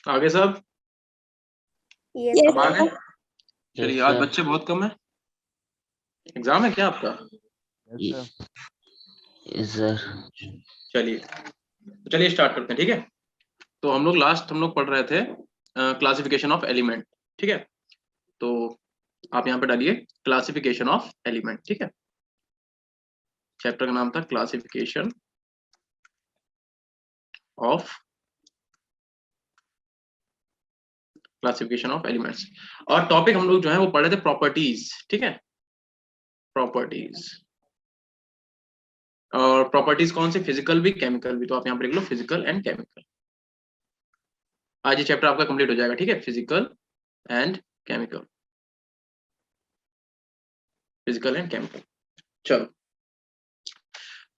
आगे सब Yes, अब आ गए। sir. चलिए आज बच्चे बहुत कम है, एग्जाम है क्या आपका? Yes sir. चलिए तो चलिए स्टार्ट करते हैं, ठीक है। तो हम लोग पढ़ रहे थे क्लासिफिकेशन ऑफ एलिमेंट, ठीक है। तो आप यहाँ पे डालिए क्लासिफिकेशन ऑफ एलिमेंट, ठीक है। चैप्टर का नाम था क्लासिफिकेशन ऑफ एलिमेंट्स, और टॉपिक हम लोग जो है वो पढ़े थे प्रॉपर्टीज, ठीक है। प्रॉपर्टीज, और प्रॉपर्टीज कौन सी? फिजिकल भी केमिकल भी। तो आप यहाँ पे लिख लो फिजिकल एंड केमिकल। आज ये चैप्टर आपका कंप्लीट हो जाएगा, ठीक है। Physical and chemical, physical and chemical. चलो,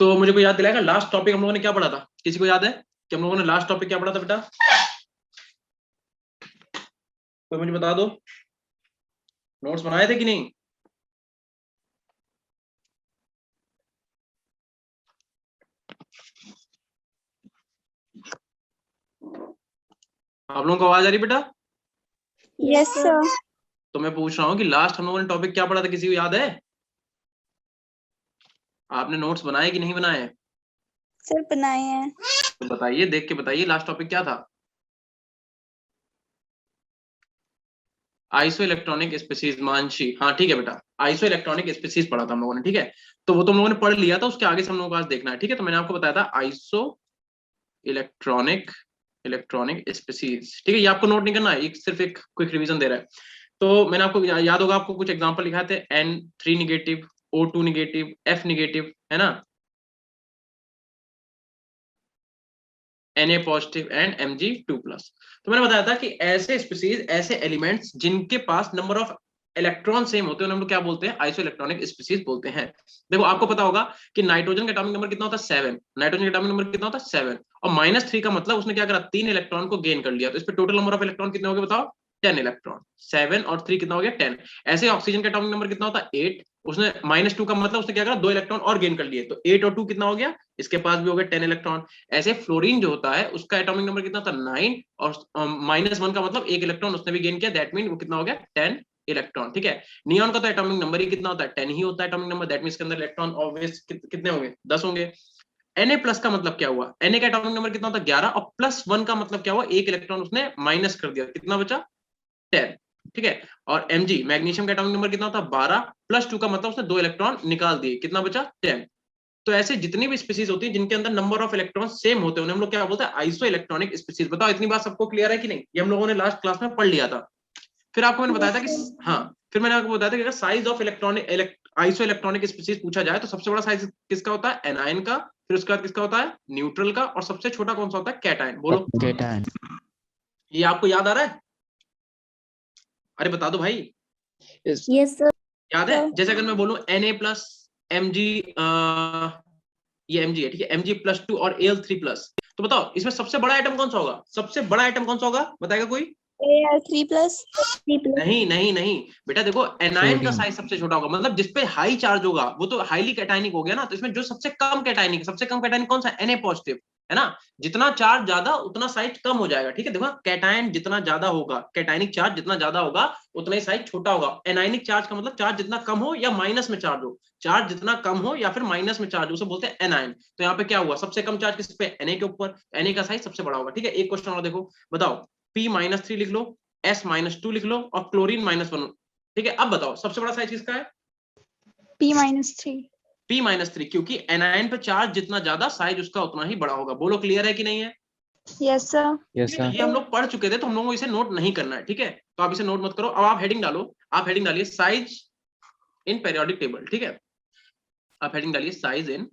तो मुझे को याद दिलाएगा लास्ट टॉपिक हम लोगों ने क्या पढ़ा था? किसी को याद है कि हम लोगों ने लास्ट टॉपिक क्या पढ़ा था बेटा? कोई मुझे बता दो, नोट्स बनाए थे कि नहीं? आप लोगों को आवाज आ रही बेटा? Yes, sir. तो मैं पूछ रहा हूँ कि लास्ट हम लोगों ने टॉपिक क्या पढ़ा था, किसी को याद है? आपने नोट्स बनाए कि नहीं बनाए? Sir, बनाए हैं. तो बताइए, देख के बताइए लास्ट टॉपिक क्या था। Iso electronic species. मानसी, हाँ ठीक है बेटा, आइसो इलेक्ट्रॉनिक स्पीसीज पढ़ा था हम लोगों ने, ठीक है। तो वो तो हम लोगों ने पढ़ लिया था, उसके आगे से हम लोगों को आज देखना है, ठीक है। तो मैंने आपको बताया था आइसो इलेक्ट्रॉनिक स्पीसीज, ठीक है। ये आपको नोट नहीं करना है, सिर्फ एक क्विक रिवीजन दे रहा है। तो मैंने आपको याद होगा, आपको कुछ एग्जांपल लिखा थे, N3 negative, O2 negative, F negative, है ना, Na पॉजिटिव एंड Mg2+। तो मैंने बताया था कि ऐसे स्पीसीज, ऐसे एलिमेंट्स जिनके पास नंबर ऑफ इलेक्ट्रॉन सेम होते हैं हम लोग क्या बोलते हैं? आइसो इलेक्ट्रॉनिक स्पीसीज बोलते हैं। देखो आपको पता होगा कि नाइट्रोजन का एटॉमिक नंबर कितना होता है? 7। नाइट्रोजन का एटॉमिक नंबर कितना होता है? 7। और -3 का मतलब उसने क्या करा? 3 इलेक्ट्रॉन को गेन कर लिया। तो इस पे टोटल नंबर ऑफ इलेक्ट्रॉन कितने हो गए बताओ? 10 इलेक्ट्रॉन। 7 और 3 कितना हो गया? 10। ऐसे ऑक्सीजन का एटॉमिक नंबर कितना होता है? 8। उसने -2 का मतलब उसने क्या करा? 2 इलेक्ट्रॉन और गेन कर लिए। तो 8 और 2 कितना हो गया? इसके पास भी हो गया 10 इलेक्ट्रॉन। ऐसे फ्लोरीन जो होता है उसका एटॉमिक नंबर कितना था? 9। और -1 का मतलब 1 इलेक्ट्रॉन उसने भी गेन किया, दैट मीन वो कितना हो गया? 10 इलेक्ट्रॉन, ठीक है। नियॉन का तो एटॉमिक नंबर ही कितना होता है? 10 ही होता है एटॉमिक नंबर, दैट मीन इसके अंदर इलेक्ट्रॉन ऑब्वियस कितने होंगे? 10 होंगे। Na+ का मतलब क्या हुआ? Na का एटॉमिक नंबर कितना होता है? 11। और +1 का मतलब क्या हुआ? 1 इलेक्ट्रॉन उसने माइनस कर दिया, कितना बचा? 10, ठीक है। और Mg, मैग्नीशियम का एटॉमिक नंबर कितना होता है? 12। +2 का मतलब उसने 2 इलेक्ट्रॉन निकाल दिए, कितना बचा? 10। तो ऐसे जितनी भी स्पीसीज होती है जिनके अंदर नंबर ऑफ इलेक्ट्रॉन सेम होते हैं उन्हें हम लोग क्या बोलते हैं? Iso electronic species. बताओ इतनी बात सबको क्लियर है कि नहीं? ये हम लोगों ने लास्ट क्लास में पढ़ लिया था। फिर आपको मैंने बताया था कि हाँ, फिर मैंने आपको बताया था कि अगर size of iso electronic species पूछा जाए तो सबसे बड़ा साइज किसका होता है? एनायन का। फिर उसके बाद किसका होता है? न्यूट्रल का। और सबसे छोटा कौन सा होता है? कैटायन। बोलो, कैटायन। ये आपको याद आ रहा है? अरे बता दो भाई, Yes, sir. याद है? जैसे अगर मैं बोलूं Na+, Mg, ये Mg है, ठीक है, Mg+2 और Al3+, तो बताओ इसमें सबसे बड़ा आइटम कौन सा होगा? सबसे बड़ा आइटम कौन सा होगा, बताएगा कोई? Al3+. 3+. नहीं नहीं नहीं बेटा, देखो एनायन का साइज सबसे छोटा होगा, मतलब जिसपे हाई चार्ज होगा वो तो हाईली कैटायनिक हो गया ना। तो इसमें जो सबसे कम कैटायनिक कौन सा? Na पॉजिटिव, है ना। जितना चार्ज ज्यादा उतना साइज कम हो जाएगा, ठीक है। देखो कैटायन जितना ज्यादा होगा, कैटायनिक चार्ज जितना ज्यादा होगा उतना ही साइज छोटा होगा। एनायनिक चार्ज का मतलब चार्ज जितना कम हो या माइनस में चार्ज हो, चार्ज जितना कम हो या फिर माइनस में चार्ज हो, उसे बोलते हैं एनायन। तो यहाँ पे क्या हुआ? सबसे कम चार्ज किस पे? Na के ऊपर। Na का साइज सबसे बड़ा होगा, ठीक है। एक क्वेश्चन और देखो, बताओ P-3 लिख लो, S-2 लिख लो और क्लोरीन -1, ठीक है। अब बताओ सबसे बड़ा साइज किसका है? P-3. P-3, क्योंकि एनायन पे चार्ज जितना ज्यादा साइज उसका उतना ही बड़ा होगा। बोलो क्लियर है कि नहीं है? Yes, sir. Yes sir. ये हम लोग पढ़ चुके थे, तो हम लोगों को इसे नोट नहीं करना है, ठीक है। तो आप इसे नोट मत करो। अब आप हेडिंग डालो, आप हेडिंग डालिए साइज इन पेरियोडिक टेबल, ठीक है। आप हेडिंग डालिए साइज इन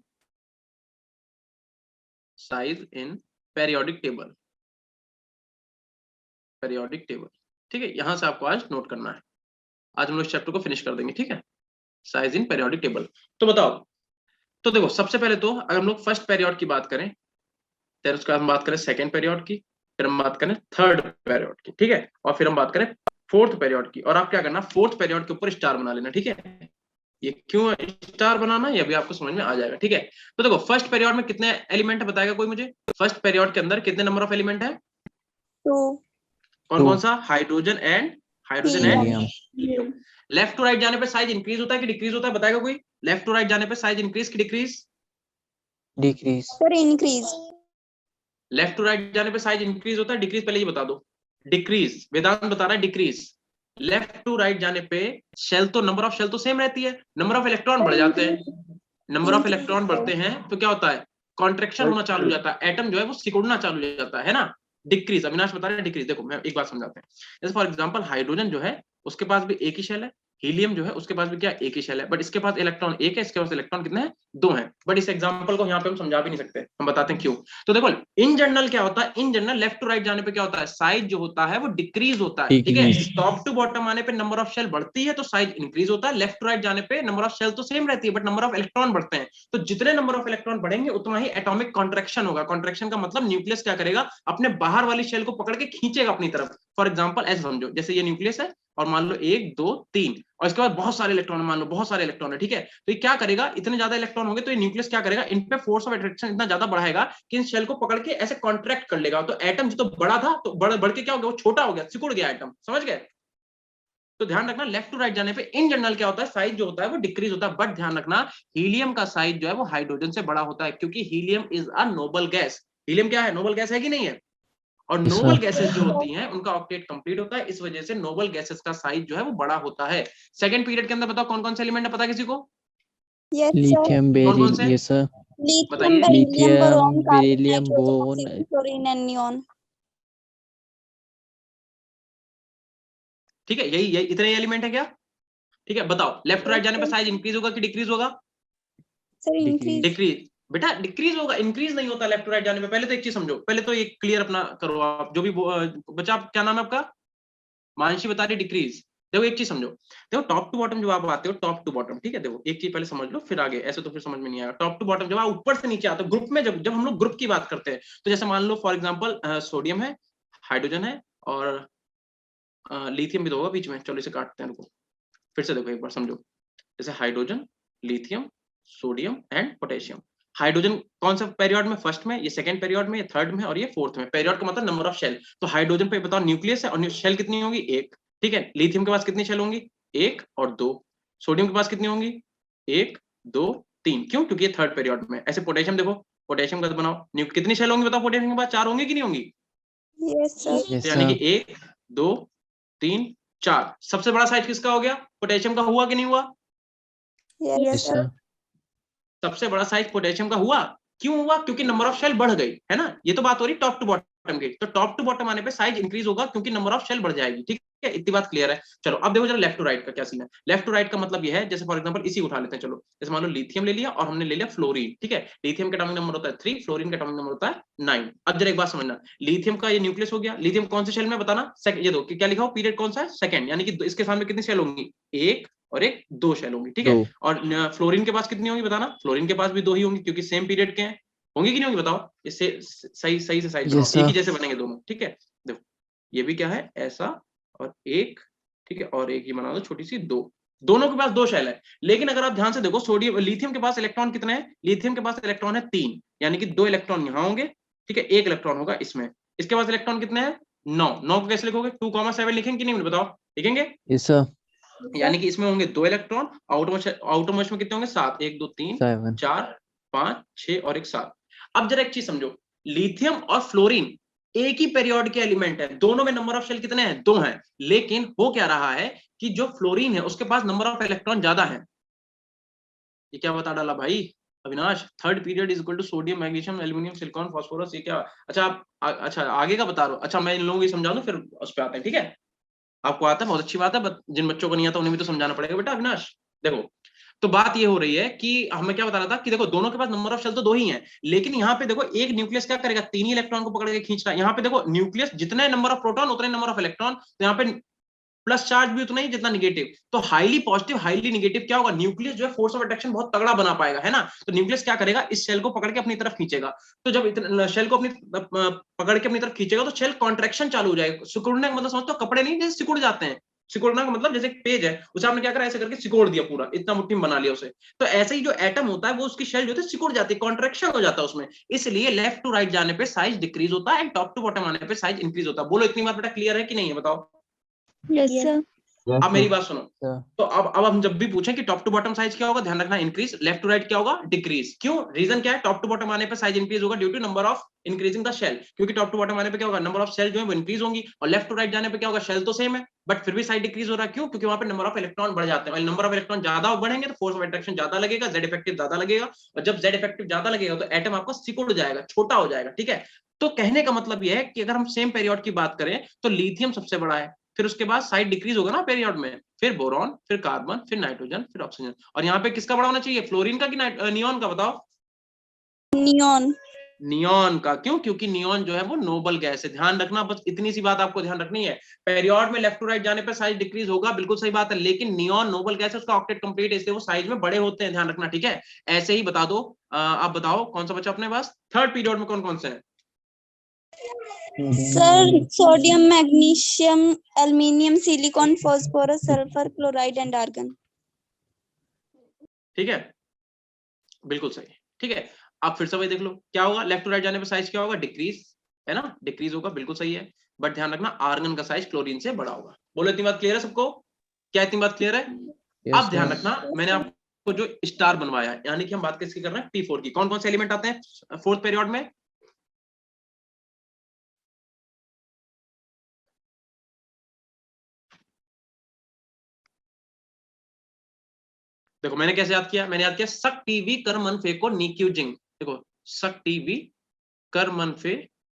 पेरियोडिक टेबल, ठीक है। यहां से आपको आज नोट करना है। आज हम लोग इस चैप्टर को फिनिश कर देंगे, ठीक है। Size in periodic table. तो बताओ, तो देखो सबसे पहले तो अगर हम लोग फर्स्ट पेरियोड की बात करें, फिर उसके बाद हम बात करें सेकंड पेरियोड की, फिर हम बात करें थर्ड पेरियोड की, ठीक है। और फिर हम बात करें फोर्थ पेरियोड की। और आप क्या करना, फोर्थ पेरियोड के ऊपर स्टार बना लेना, ठीक है। ये क्यों स्टार बनाना ये भी आपको समझ में आ जाएगा, ठीक है। तो देखो फर्स्ट पेरियोड में कितने एलिमेंट है, बताएगा कोई मुझे? फर्स्ट पेरियोड के अंदर कितने नंबर ऑफ एलिमेंट है? 2. कौन कौन सा? Hydrogen and Helium. Left to right जाने पे साइज इंक्रीज होता है कि डिक्रीज होता है? बताएगा कोई? लेफ्ट टू राइट जाने पे साइज इंक्रीज की decrease? Decrease. Sir, increase. Left to right जाने पे साइज इंक्रीज होता है डिक्रीज? पहले ये बता दो। डिक्रीज, वेदांत बता रहा है डिक्रीज। लेफ्ट टू राइट जाने पे शेल तो नंबर ऑफ शेल तो सेम रहती है, नंबर ऑफ इलेक्ट्रॉन बढ़ जाते हैं। नंबर ऑफ इलेक्ट्रॉन बढ़ते हैं तो क्या होता है? कॉन्ट्रेक्शन होना चालू हो जाता है, एटम जो है वो सिकुड़ना चालू हो जाता है ना। डिक्रीज, अविनाश बता रहे हैं डिक्रीज। देखो मैं एक बात समझाते हैं। जैसे फॉर एग्जांपल हाइड्रोजन जो है उसके पास भी एक ही शेल है, हीलियम जो है उसके पास भी क्या एक ही शेल है, बट इसके पास इलेक्ट्रॉन एक है, इसके पास इलेक्ट्रॉन कितने हैं? दो हैं। बट इस एग्जांपल को यहाँ पे हम समझा भी नहीं सकते, हम बताते हैं क्यों। तो देखो इन जनरल क्या होता है, in general left to right जाने पे क्या होता है? साइज जो होता है वो डिक्रीज होता है, ठीक है। टॉप टू बॉटम आने पे नंबर ऑफ शेल बढ़ती है तो साइज इंक्रीज होता है। लेफ्ट टू राइट जाने पे नंबर ऑफ शेल तो सेम रहती है बट नंबर ऑफ इलेक्ट्रॉन बढ़ते हैं। तो जितने नंबर ऑफ इलेक्ट्रॉन बढ़ेंगे उतना ही एटॉमिक कॉन्ट्रैक्शन होगा। कॉन्ट्रैक्शन का मतलब न्यूक्लियस क्या करेगा? अपने बाहर वाली शेल को पकड़ के खींचेगा अपनी तरफ। फॉर एग्जाम्पल ऐसे समझो, जैसे ये न्यूक्लियस है और मान लो 1 2 3 और इसके बाद बहुत सारे इलेक्ट्रॉन, मान लो बहुत सारे इलेक्ट्रॉन है, ठीक है। तो ये क्या करेगा? इतने ज्यादा इलेक्ट्रॉन होंगे तो ये न्यूक्लियस क्या करेगा? इन पे फोर्स ऑफ अट्रैक्शन इतना ज्यादा बढ़ाएगा कि इन शेल को पकड़ के ऐसे कॉन्ट्रैक्ट कर लेगा। तो एटम जो तो बड़ा था तो बढ़ के क्या हो गया? वो छोटा हो गया, सिकुड़ गया एटम, समझ गए? तो ध्यान रखना लेफ्ट टू राइट जाने पे इन जनरल क्या होता है? साइज जो होता है वो डिक्रीज होता है। बट ध्यान रखना हीलियम का साइज जो है वो हाइड्रोजन से बड़ा होता है, क्योंकि helium is a noble gas. Helium क्या है? नोबल गैस है कि नहीं है? और नोबल गैसेस जो होती हैं उनका ऑक्टेट कंप्लीट होता है, इस वजह से नोबल गैसेस का साइज जो है वो बड़ा होता है। सेकंड पीरियड के अंदर बताओ कौन कौन से एलिमेंट है, पता किसी को? Yes, sir. लिथियम कौन कौन से? Beryllium, yes sir. Lithium, बताइए। beryllium, boron, lithium carbon, beryllium nitrogen, bone. oxygen, fluorine, and neon. ठीक है, यही इतने एलिमेंट है क्या? ठीक है, बताओ लेफ्ट राइट जाने पे साइज इंक्रीज होगा कि डिक्रीज होगा? Sir, increase. डिक्रीज। बेटा डिक्रीज होगा, इंक्रीज नहीं होता लेफ्ट राइट जाने पे। पहले तो एक चीज समझो, पहले तो एक क्लियर अपना करो आप जो भी बच्चा। क्या नाम है आपका? मानसी बता रही डिक्रीज। देखो एक चीज समझो, देखो टॉप टू बॉटम जब आप आते हो, टॉप टू बॉटम, ठीक है। देखो एक चीज पहले समझ लो फिर आगे, ऐसे तो फिर समझ में नहीं आएगा। टॉप टू बॉटम जब आप ऊपर से नीचे आते हो ग्रुप में, जब हम लोग ग्रुप की बात करते हैं तो जैसे मान लो फॉर एग्जांपल सोडियम है, हाइड्रोजन है और लिथियम भी तो होगा बीच में। चलो इसे काटते हैं, रुको फिर से देखो एक बार समझो। जैसे hydrogen, lithium, sodium and potassium. Hydrogen कौन सा पीरियड में? फर्स्ट में, ये सेकंड पीरियड में, ये थर्ड में और ये फोर्थ में। पीरियड का मतलब नंबर ऑफ शेल। तो हाइड्रोजन पे बताओ न्यूक्लियस है और शेल कितनी होंगी? एक, ठीक है। लिथियम के पास कितनी शेल होंगी? एक और दो। सोडियम के पास कितनी होंगी? एक, दो, तीन। क्यों? क्योंकि ये थर्ड पीरियड में। ऐसे पोटेशियम देखो, पोटेशियम का बनाओ, कितनी शेल होंगी बताओ? पोटेशियम के पास चार होंगी कि नहीं होंगी? Yes, sir. यस यानी कि सर। एक, दो, तीन, चार। सबसे बड़ा साइज किसका हो गया? पोटेशियम का हुआ कि नहीं हुआ? Yes, yes sir. सर। सबसे बड़ा साइज पोटेशियम का हुआ। क्यों हुआ? क्योंकि नंबर ऑफ शेल बढ़ गई, है ना। ये तो बात हो रही टॉप टू बॉटम की। तो टॉप टू बॉटम आने पे साइज इंक्रीज होगा क्योंकि नंबर ऑफ शेल बढ़ जाएगी, ठीक है। इतनी बात क्लियर है। चलो अब देखो जरा लेफ्ट टू राइट का क्या सीन है। लेफ्ट टू राइट का मतलब ये है, जैसे फॉर एग्जांपल इसी उठा लेते हैं। चलो जैसे मान लो लिथियम ले लिया और हमने ले लिया फ्लोरीन, ठीक है। लिथियम का एटॉमिक नंबर होता है 3, फ्लोरीन का एटॉमिक नंबर होता है 9। अब जरा एक बात समझना, लिथियम का ये न्यूक्लियस हो गया। लिथियम कौन से शेल में बताना? ये दो क्या लिखा हो, पीरियड कौन सा है? सेकंड। यानी कि इसके सामने कितनी शेल होंगी? एक और एक, दो शेल होंगी, ठीक है। और फ्लोरीन के पास कितनी होंगी बताना? फ्लोरीन के पास भी दो ही होंगी क्योंकि सेम पीरियड के हैं। होंगी कि नहीं होंगी बताओ? इससे सही सही से साइज बनाओ, एक ही जैसे बनेंगे दोनों, ठीक है। देखो ये भी क्या है, ऐसा और एक, ठीक है। और एक ये बना दो छोटी सी, दो। दोनों के पास दो शेल है। लेकिन अगर आप ध्यान से देखो, सोडियम लिथियम के पास इलेक्ट्रॉन कितने हैं? लिथियम के पास इलेक्ट्रॉन है 3, यानी कि 2 इलेक्ट्रॉन यहाँ होंगे, ठीक है। 1 इलेक्ट्रॉन होगा इसमें। इसके पास इलेक्ट्रॉन कितने हैं? 9। 9 को कैसे लिखोगे? 2,7 लिखेंगे कि नहीं बताओ? लिखेंगे। Yes sir. यानी कि इसमें होंगे 2 इलेक्ट्रॉन, आउटरमोस्ट में कितने होंगे? 7। 1 2 3 7। 4 5 6 और एक 7। अब जरा एक चीज समझो, लिथियम और फ्लोरीन एक ही पीरियड के एलिमेंट है, दोनों में नंबर ऑफ शेल कितने हैं? 2 हैं। लेकिन हो क्या रहा है कि जो फ्लोरीन है उसके पास नंबर ऑफ इलेक्ट्रॉन ज्यादा है। ये क्या बता डाला भाई Avinash? Third period is equal to sodium, magnesium, aluminium, silicon, phosphorus. ये क्या? अच्छा आप अच्छा आगे का बता रहे हो? अच्छा मैं इन लोगों को समझा दूं फिर उस पर आते हैं, ठीक है। आपको आता है, बहुत अच्छी बात है। जिन बच्चों को नहीं आता उन्हें भी तो समझाना पड़ेगा बेटा। अविनाश देखो, तो बात ये हो रही है कि हमें क्या बता रहा था कि देखो दोनों के पास नंबर ऑफ शेल तो 2 ही हैं, लेकिन यहाँ पे देखो एक न्यूक्लियस क्या करेगा? 3 ही इलेक्ट्रॉन को पकड़ के खींच रहा है। यहाँ पे देखो न्यूक्लियस जितने नंबर ऑफ प्रोटॉन उतने नंबर ऑफ इलेक्ट्रॉन, तो यहाँ पे प्लस चार्ज भी उतना ही जितना निगेटिव। तो हाईली पॉजिटिव हाईली निगेटिव क्या होगा? न्यूक्लियस जो है फोर्स ऑफ अट्रैक्शन बहुत तगड़ा बना पाएगा, है ना। तो न्यूक्लियस क्या करेगा? इस शेल को पकड़ के अपनी तरफ खींचेगा। तो जब इतना शेल को अपनी पकड़ के अपनी तरफ खींचेगा तो शेल कॉन्ट्रैक्शन चालू हो जाएगा। सिकुड़ने का मतलब समझते हो? कपड़े नहीं जैसे सिकुड़ जाते हैं, सिकोड़ना का मतलब जैसे एक पेज है उसे आपने क्या करा, ऐसे करके सिकोड़ दिया पूरा, इतना मुट्ठी में बना लिया उसे। तो ऐसे ही जो एटम होता है वो उसकी शेल जो है सिकुड़ जाती है, कॉन्ट्रैक्शन हो जाता है उसमें, इसलिए लेफ्ट टू राइट जाने पे साइज डिक्रीज होता है एंड टॉप टू बॉटम आने पे साइज इंक्रीज होता है। बोलो इतनी बात बेटा क्लियर है कि नहीं है, बताओ। Yes, sir. अब मेरी बात सुनो, sir. तो अब हम जब भी पूछें कि टॉप टू बॉटम साइज क्या होगा, ध्यान रखना इंक्रीज, लेफ्ट टू राइट क्या होगा, डिक्रीज। क्यों, रीजन क्या है, टॉप टू बॉटम आने पे साइज इंक्रीज होगा due to number of increasing the shell, क्योंकि टॉप टू बॉटम आने पे क्या होगा, नंबर ऑफ शेल जो है वो इंक्रीज होंगी, और लेफ्ट टू राइट जाने पे क्या होगा, शेल तो सेम है बट फिर भी साइज डिक्रीज हो रहा है। क्यों, क्योंकि वहां पे नंबर ऑफ इलेक्ट्रॉन बढ़ जाते हैं, और नंबर ऑफ इलेक्ट्रॉन ज्यादा बढ़ेंगे तो फोर्स ऑफ अट्रैक्शन ज्यादा लगेगा, जेड इफेक्टिव ज्यादा लगेगा, और जब जेड इफेक्टिव ज्यादा लगेगा तो एटम आपका सिकुड़ जाएगा, छोटा हो जाएगा। ठीक है, तो कहने का मतलब यह है कि अगर हम सेम पीरियड की बात करें तो लिथियम सबसे बड़ा है, फिर उसके बाद साइड डिक्रीज होगा ना पीरियड में, फिर बोरॉन, फिर कार्बन, फिर नाइट्रोजन, फिर ऑक्सीजन। और यहाँ पे किसका बड़ा होना चाहिए, फ्लोरीन का कि नियॉन का, बताओ। Neon. नियॉन का। क्यों, क्योंकि नियॉन जो है वो नोबल गैस है। ध्यान रखना, बस इतनी सी बात आपको ध्यान रखनी है, पेरियड में लेफ्ट टू राइट जाने पर साइज डिक्रीज होगा, बिल्कुल सही बात है, लेकिन नियॉन नोबल गैस है, उसका ऑक्टेट कंप्लीट है, इसलिए वो साइज में बड़े होते हैं, ध्यान रखना। ठीक है, ऐसे ही बता दो। आप बताओ कौन सा बच्चा अपने पास, थर्ड पीरियड में कौन कौन से हैं। Sir, sodium, magnesium, aluminium, silicon, phosphorus, sulfur, chloride, and argon. ठीक है, बिल्कुल सही। ठीक है, आप फिर से वही देख लो, क्या होगा, लेफ्ट टू राइट जाने पे साइज क्या होगा, डिक्रीज, है ना, डिक्रीज होगा, बिल्कुल सही है। बट ध्यान रखना आर्गन का साइज क्लोरीन से बड़ा होगा। बोलो इतनी बात क्लियर है सबको, क्या इतनी बात क्लियर है। Yes, अब ध्यान sir. रखना, मैंने आपको जो स्टार बनवाया है, यानी कि हम बात किसकी कर रहे हैं, P4 की। कौन कौन से एलिमेंट आते हैं फोर्थ पीरियड में, देखो मैंने कैसे याद किया, मैंने याद किया सक टीवी कर मन फेको नीक्यूजिंग। देखो सक टीवी कर मन फे,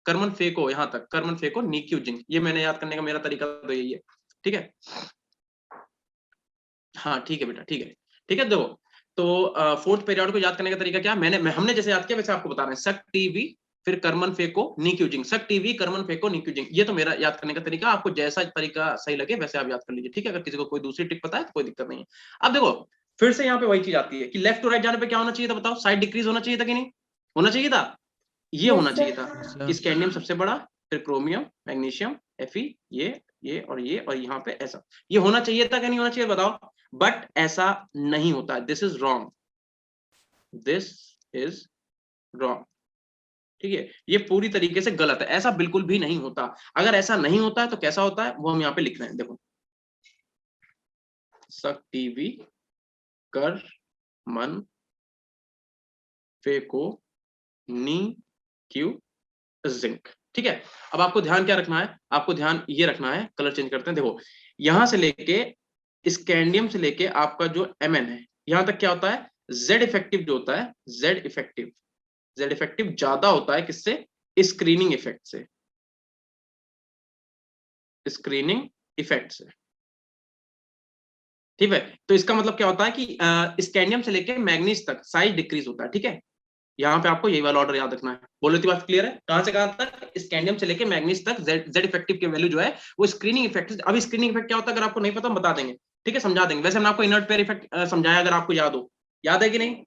कर मन फेको, यहां तक कर मन फेको नीक्यूजिंग, ये मैंने याद करने का मेरा तरीका तो यही है। ठीक है, हाँ ठीक है बेटा, ठीक है। ठीक है, देखो तो फोर्थ पीरियड को याद करने का तरीका क्या, हमने जैसे याद किया वैसे आपको बता रहे हैं, सक टीवी फिर करमन फेको नीक्यूजिंग, सक टीवी करमन फेको नीक्यूजिंग, ये तो मेरा याद करने का तरीका, आपको जैसा तरीका सही लगे वैसे आप याद कर लीजिए। ठीक है, अगर किसी को कोई दूसरी ट्रिक पता है तो कोई दिक्कत नहीं है। अब देखो फिर से यहाँ पे वही चीज आती है कि लेफ्ट टू राइट जाने पे क्या होना चाहिए था, बताओ, साइड डिक्रीज होना चाहिए था कि नहीं होना चाहिए था, ये Yes, होना sir. चाहिए था Yes, sir. कि स्कैंडियम सबसे बड़ा, फिर क्रोमियम, मैग्नीशियम, Fe, ये और यहाँ पे ऐसा, ये होना चाहिए था कि नहीं होना चाहिए, बताओ। बट ऐसा नहीं होता, this is wrong, this is wrong. ठीक है, ये पूरी तरीके से गलत है, ऐसा बिल्कुल भी नहीं होता। अगर ऐसा नहीं होता है तो कैसा होता है वो हम यहाँ पे लिख रहे हैं, देखो सक टीवी कर मन फेको नी क्यू जिंक। ठीक है, अब आपको ध्यान क्या रखना है, आपको ध्यान ये रखना है, कलर चेंज करते हैं, देखो यहां से लेके स्कैंडियम से लेके आपका जो Mn है यहां तक क्या होता है, जेड इफेक्टिव जो होता है, जेड इफेक्टिव ज्यादा होता है किससे, स्क्रीनिंग इफेक्ट से, स्क्रीनिंग इफेक्ट से। ठीक है, तो इसका मतलब क्या होता है कि स्कैंडियम से लेके मैग्नीज तक साइज डिक्रीज होता है। ठीक है, यहाँ पे आपको यही वाला ऑर्डर याद रखना है। बोलो इतनी बात क्लियर है, कहां से कहां तक, स्कैंडियम से लेके मैग्नीज तक जेड इफेक्टिव की वैल्यू जो है वो स्क्रीनिंग इफेक्ट। अब स्क्रीनिंग इफेक्ट क्या होता है, अगर आपको नहीं पता हम बता देंगे, ठीक है, समझा देंगे। वैसे हमने आपको इनर्ट पेयर इफेक्ट समझाया, अगर आपको याद हो, याद है कि नहीं,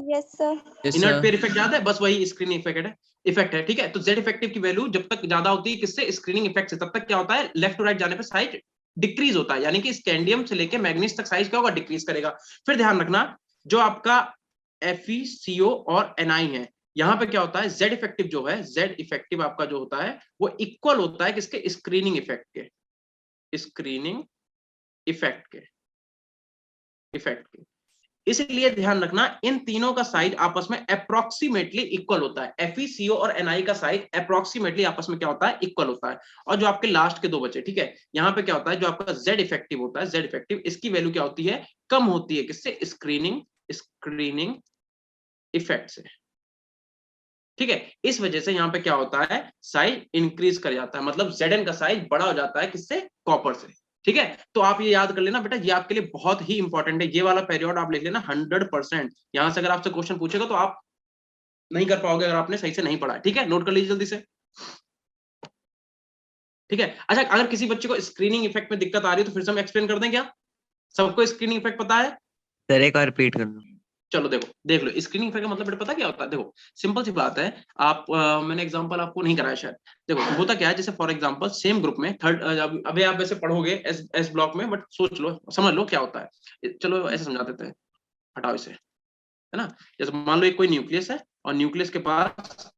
Yes, sir. Yes, inert sir. Pair effect याद है, बस वही स्क्रीनिंग इफेक्ट है। ठीक है, तो जेड इफेक्टिव की वैल्यू जब तक ज्यादा होती है किससे, स्क्रीनिंग इफेक्ट से, तब तक क्या होता है, लेफ्ट टू राइट जाने पर साइज डिक्रीज होता है, यानी कि स्कैंडियम से लेके मैग्नीज तक साइज क्या होगा, डिक्रीज करेगा। फिर ध्यान रखना, जो आपका FeCO और Ni है, यहाँ पे क्या होता है, जेड इफेक्टिव जो है, जेड इफेक्टिव आपका जो होता है वो इक्वल होता है किसके, स्क्रीनिंग इफेक्ट के, स्क्रीनिंग इफेक्ट के। इसलिए ध्यान रखना, इन तीनों का साइज आपस में अप्रोक्सीमेटली इक्वल होता है, FeCO और Ni का साइज अप्रोक्सीमेटली आपस में क्या होता है, इक्वल होता है। और जो आपके लास्ट के दो बचे, ठीक है, यहाँ पे क्या होता है, जो आपका जेड इफेक्टिव होता है, जेड इफेक्टिव, इसकी वैल्यू क्या होती है, कम होती है किससे, स्क्रीनिंग इफेक्ट से। ठीक है, इस वजह से यहाँ पे क्या होता है, साइज इंक्रीज कर जाता है, मतलब Zn का साइज बड़ा हो जाता है किससे, कॉपर से। ठीक है, तो आप ये याद कर लेना बेटा, ये आपके लिए बहुत ही इंपॉर्टेंट है, ये वाला पीरियड आप लिख लेना 100%। यहां से अगर आपसे क्वेश्चन पूछेगा तो आप नहीं कर पाओगे अगर आपने सही से नहीं पढ़ा। ठीक है, नोट कर लीजिए जल्दी से। ठीक है, अच्छा अगर किसी बच्चे को स्क्रीनिंग इफेक्ट में दिक्कत आ रही है तो फिर से हम एक्सप्लेन कर दें क्या, सबको स्क्रीनिंग इफेक्ट पता है, सर एक और रिपीट कर दो। चलो देखो, देख लो स्क्रीनिंग इफेक्ट का मतलब बेटा पता क्या होता है। देखो सिंपल सी बात है, आप मैंने एग्जांपल आपको नहीं कराया शायद। देखो होता क्या है, जैसे फॉर एग्जांपल सेम ग्रुप में थर्ड, अभी आप वैसे पढ़ोगे एस ब्लॉक में, बट सोच लो समझ लो क्या होता है। चलो ऐसे समझा देते हैं, हटाओ इसे, है ना। जैसे मान लो एक कोई न्यूक्लियस है और न्यूक्लियस के पास